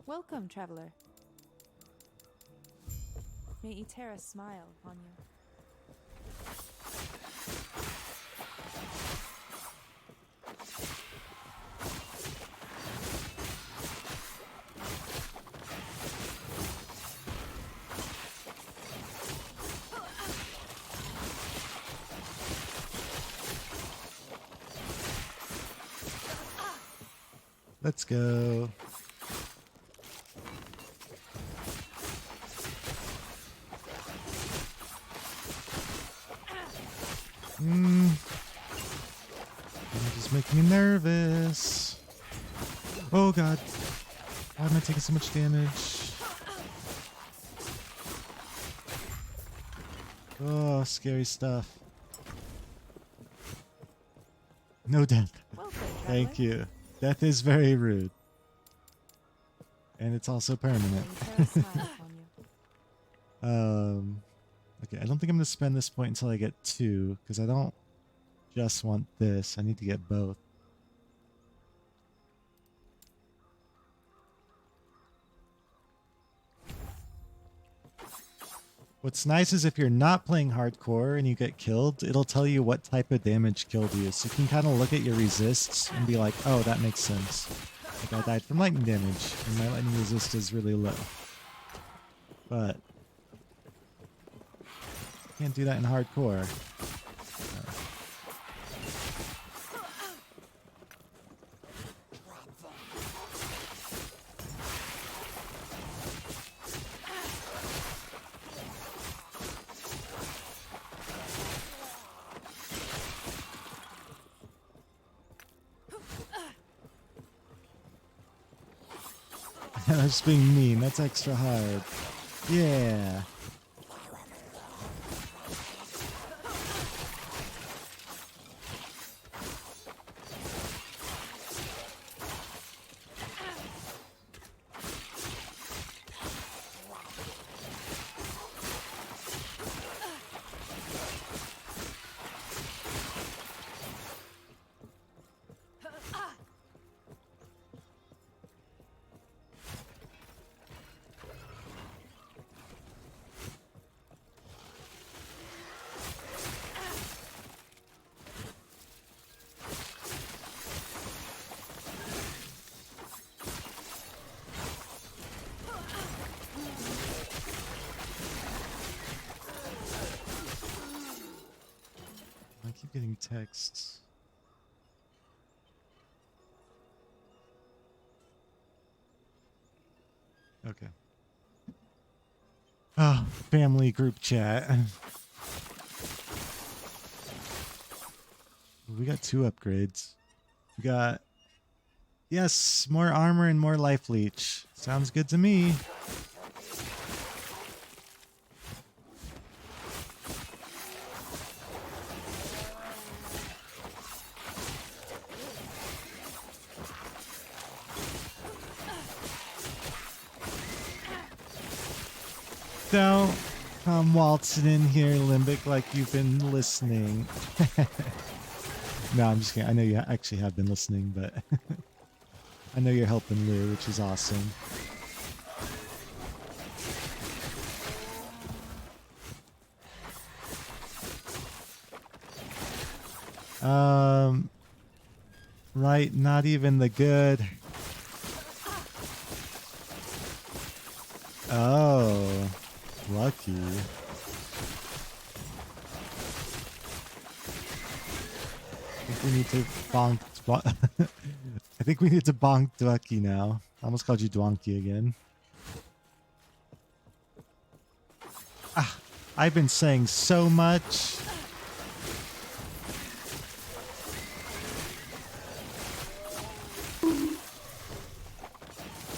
Welcome, traveler. May Etera smile upon you. Let's go. You're just making me nervous. Oh god. Why am I taking so much damage? Oh, scary stuff. No death. Welcome, Thank traveler. you. Death is very rude. And it's also permanent. May Etera smile upon you. Okay, I don't think I'm gonna spend this point until I get 2, because I don't just want this. I need to get both. What's nice is if you're not playing hardcore and you get killed, it'll tell you what type of damage killed you. So you can kind of look at your resists and be like, oh, that makes sense. Like I died from lightning damage, and my lightning resist is really low. But can't do that in hardcore. I'm just being mean. That's extra hard. Yeah. I keep getting texts. Okay. Oh, family group chat. We got 2 upgrades. We got, yes, more armor and more life leech. Sounds good to me. Don't come waltzing in here, Limbic, like you've been listening. No, I'm just kidding. I know you actually have been listening, but I know you're helping Lou, which is awesome. Right, not even the good. Oh, lucky. I think we need to bonk. I think we need to bonk Dweki now. I almost called you Dwonky again. Ah, I've been saying so much.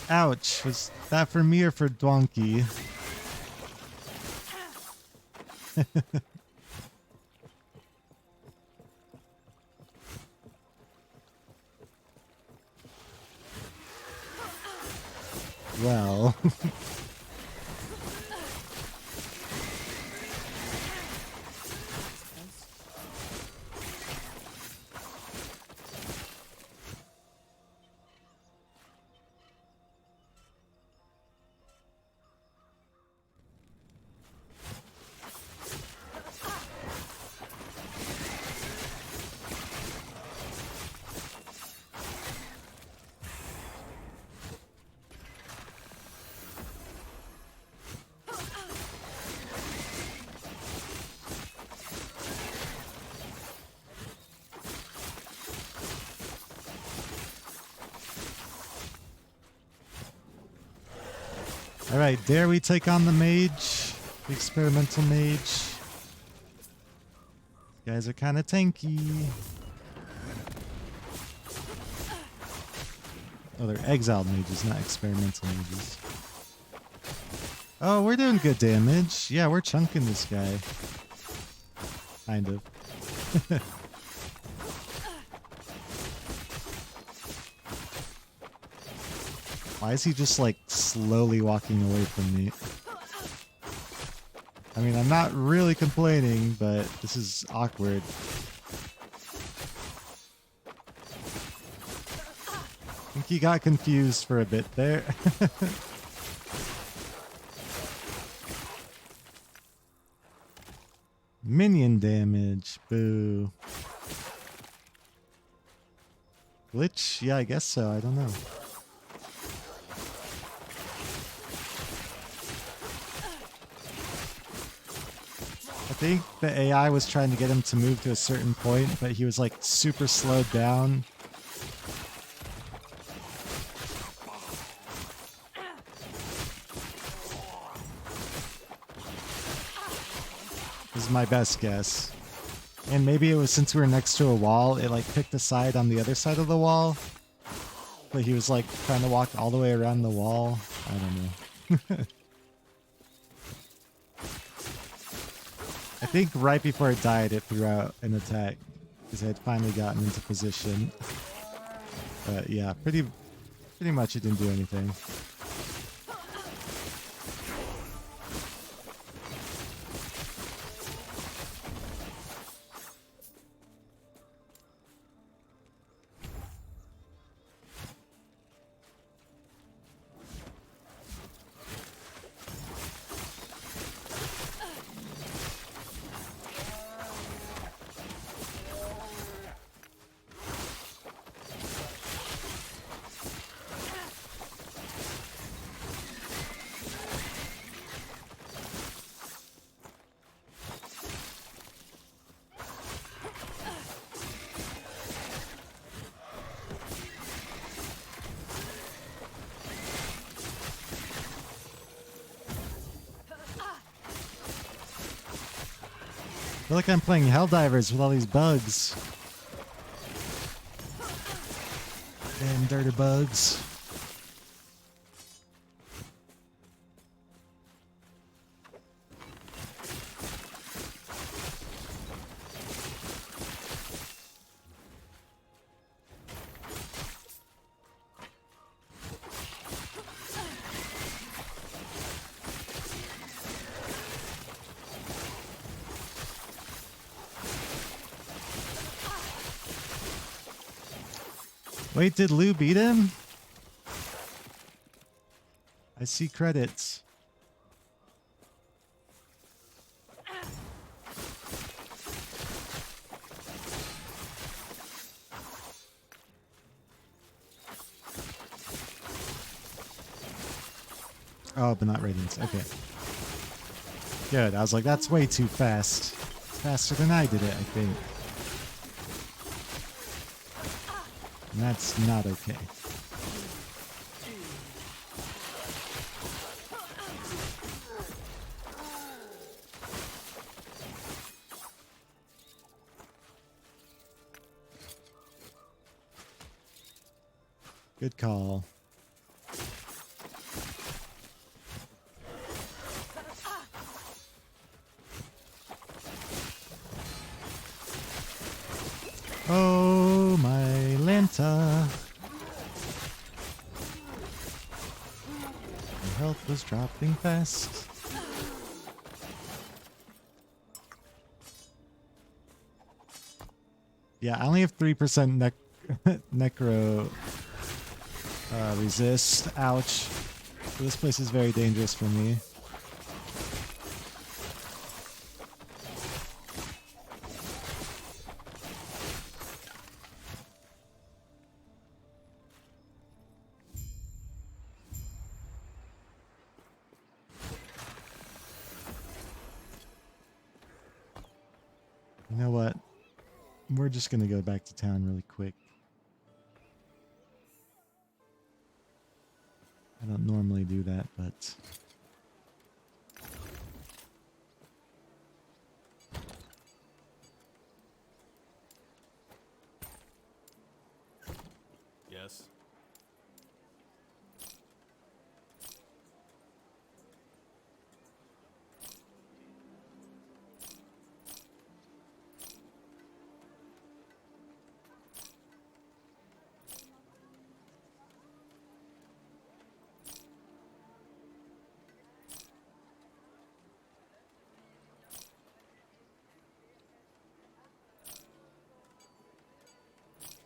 Ouch. Was that for me or for Dwonky? Well. All right, dare we take on the mage, the experimental mage? These guys are kind of tanky. Oh, they're exiled mages, not experimental mages. Oh, we're doing good damage. Yeah, we're chunking this guy. Kind of. Why is he just like slowly walking away from me? I mean, I'm not really complaining, but this is awkward. I think he got confused for a bit there. Minion damage. Boo. Glitch? Yeah, I guess so. I don't know. I think the AI was trying to get him to move to a certain point, but he was like super slowed down. This is my best guess. And maybe it was since we were next to a wall, it like picked a side on the other side of the wall. But he was like trying to walk all the way around the wall. I don't know. I think right before it died, it threw out an attack because I had finally gotten into position. But yeah, pretty much it didn't do anything. I feel like I'm playing Helldivers with all these bugs. Damn dirty bugs. Wait, did Lou beat him? I see credits. Oh, but not ratings. Okay. Good. I was like, that's way too fast. Faster than I did it, I think. And that's not okay. Good call. Oh, my Lanta. My health was dropping fast. Yeah, I only have 3% necro resist. Ouch. So this place is very dangerous for me. You know what? We're just gonna go back to town really quick. I don't normally do that, but... Yes.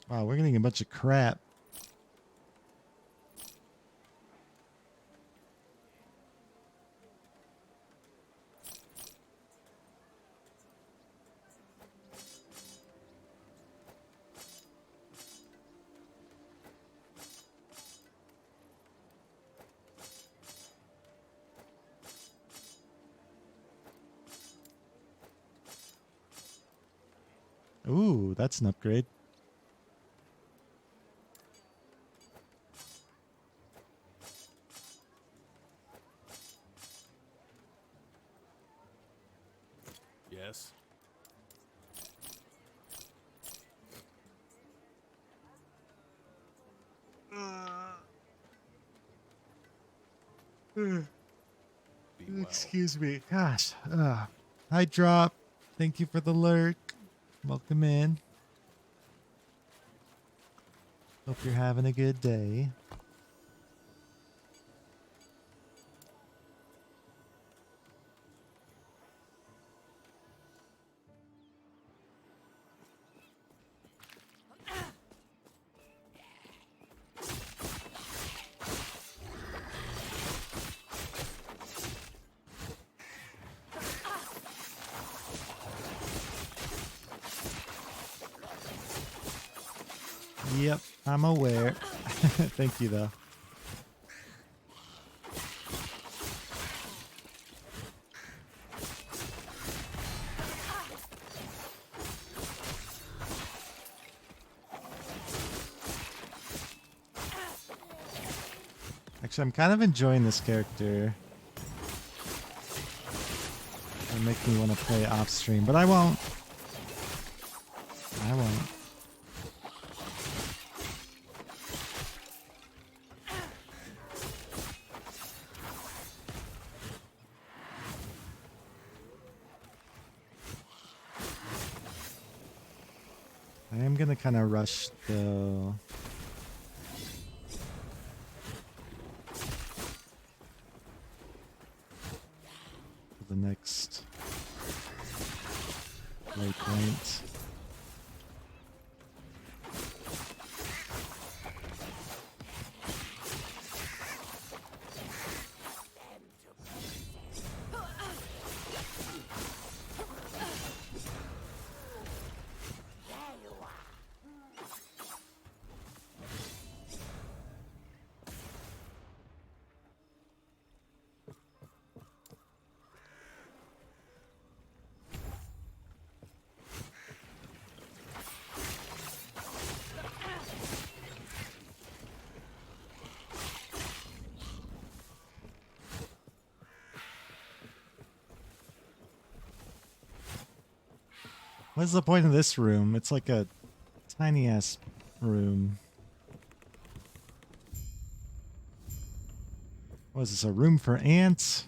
Wow, we're getting a bunch of crap. Ooh, that's an upgrade. Yes. Be well. Excuse me. Gosh. Hi, Drop. Thank you for the lurk. Welcome in. Hope you're having a good day. Yep, I'm aware. Thank you, though. Actually, I'm kind of enjoying this character. It'll make me want to play off stream, but I won't. I won't. I am gonna kind of rush though. For the next waypoint. What's the point of this room? It's like a tiny ass room. What is this, a room for ants?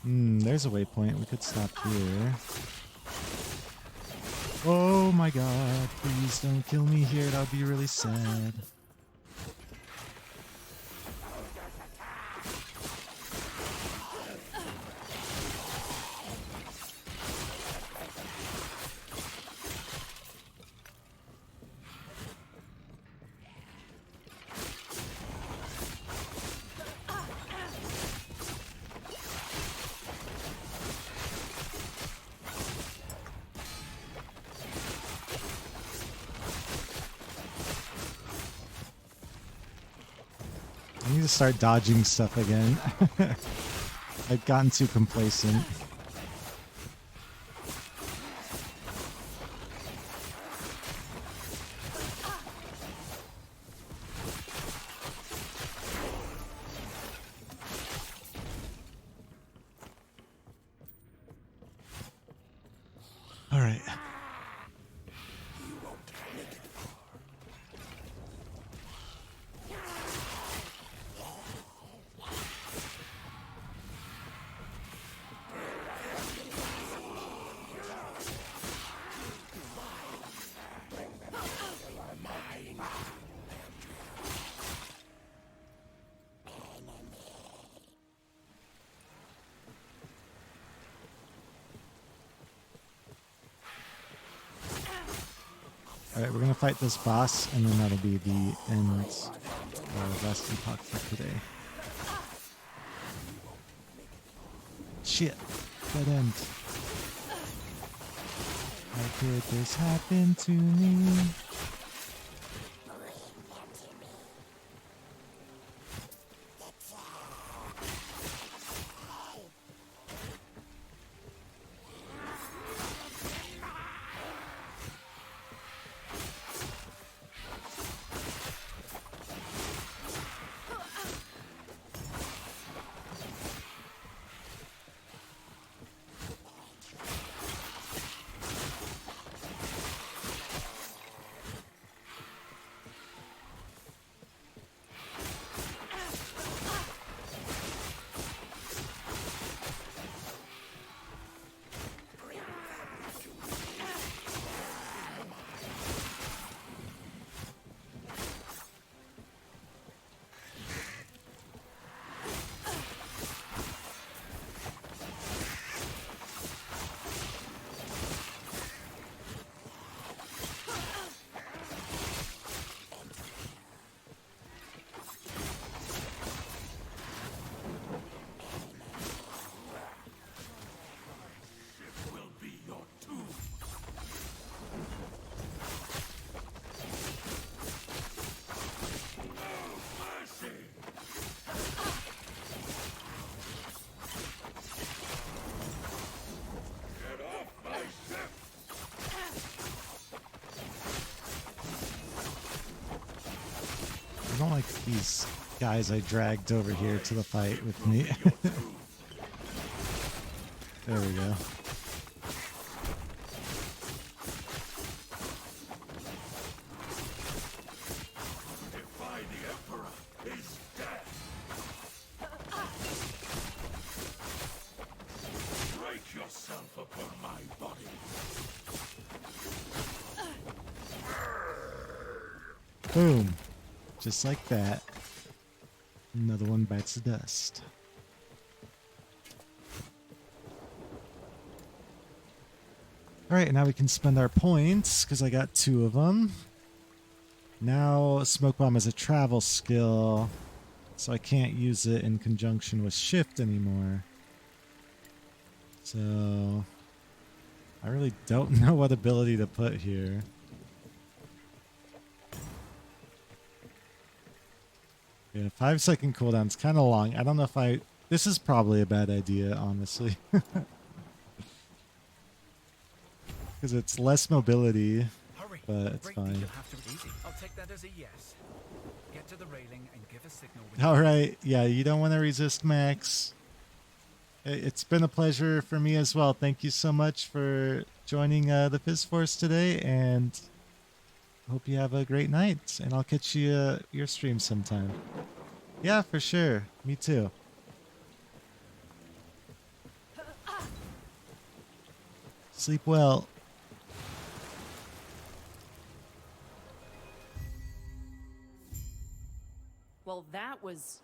There's a waypoint. We could stop here. Oh my god, please don't kill me here. That would be really sad. I need to start dodging stuff again. I've gotten too complacent. All right. Alright, we're gonna fight this boss, and then that'll be the end of Last Epoch for today. Shit. Dead end. How could this happen to me? I don't like these guys I dragged over here to the fight with me. There we go. Defy the Emperor is dead. Break yourself upon my body. Boom. Just like that. Another one bites the dust. Alright, now we can spend our points, because I got 2 of them. Now, Smoke Bomb is a travel skill, so I can't use it in conjunction with Shift anymore. So, I really don't know what ability to put here. Yeah, 5-second cooldown's kind of long. I don't know if I... This is probably a bad idea, honestly. Because it's less mobility, Hurry. but it's Break fine. You'll have to easy. I'll take that as a yes. Get to the railing and give a signal. Alright, yeah, you don't want to resist Max. It's been a pleasure for me as well. Thank you so much for joining the Fizz Force today, and hope you have a great night. And I'll catch you your stream sometime. Yeah, for sure. Me too. Sleep well. Well, that was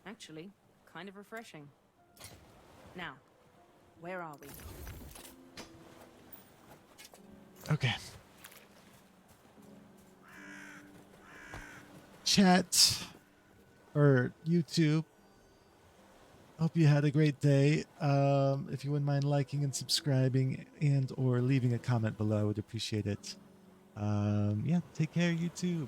actually kind of refreshing. Now, where are we? Okay. Chat or YouTube. Hope you had a great day. If you wouldn't mind liking and subscribing and or leaving a comment below, I would appreciate it. Yeah, take care, YouTube.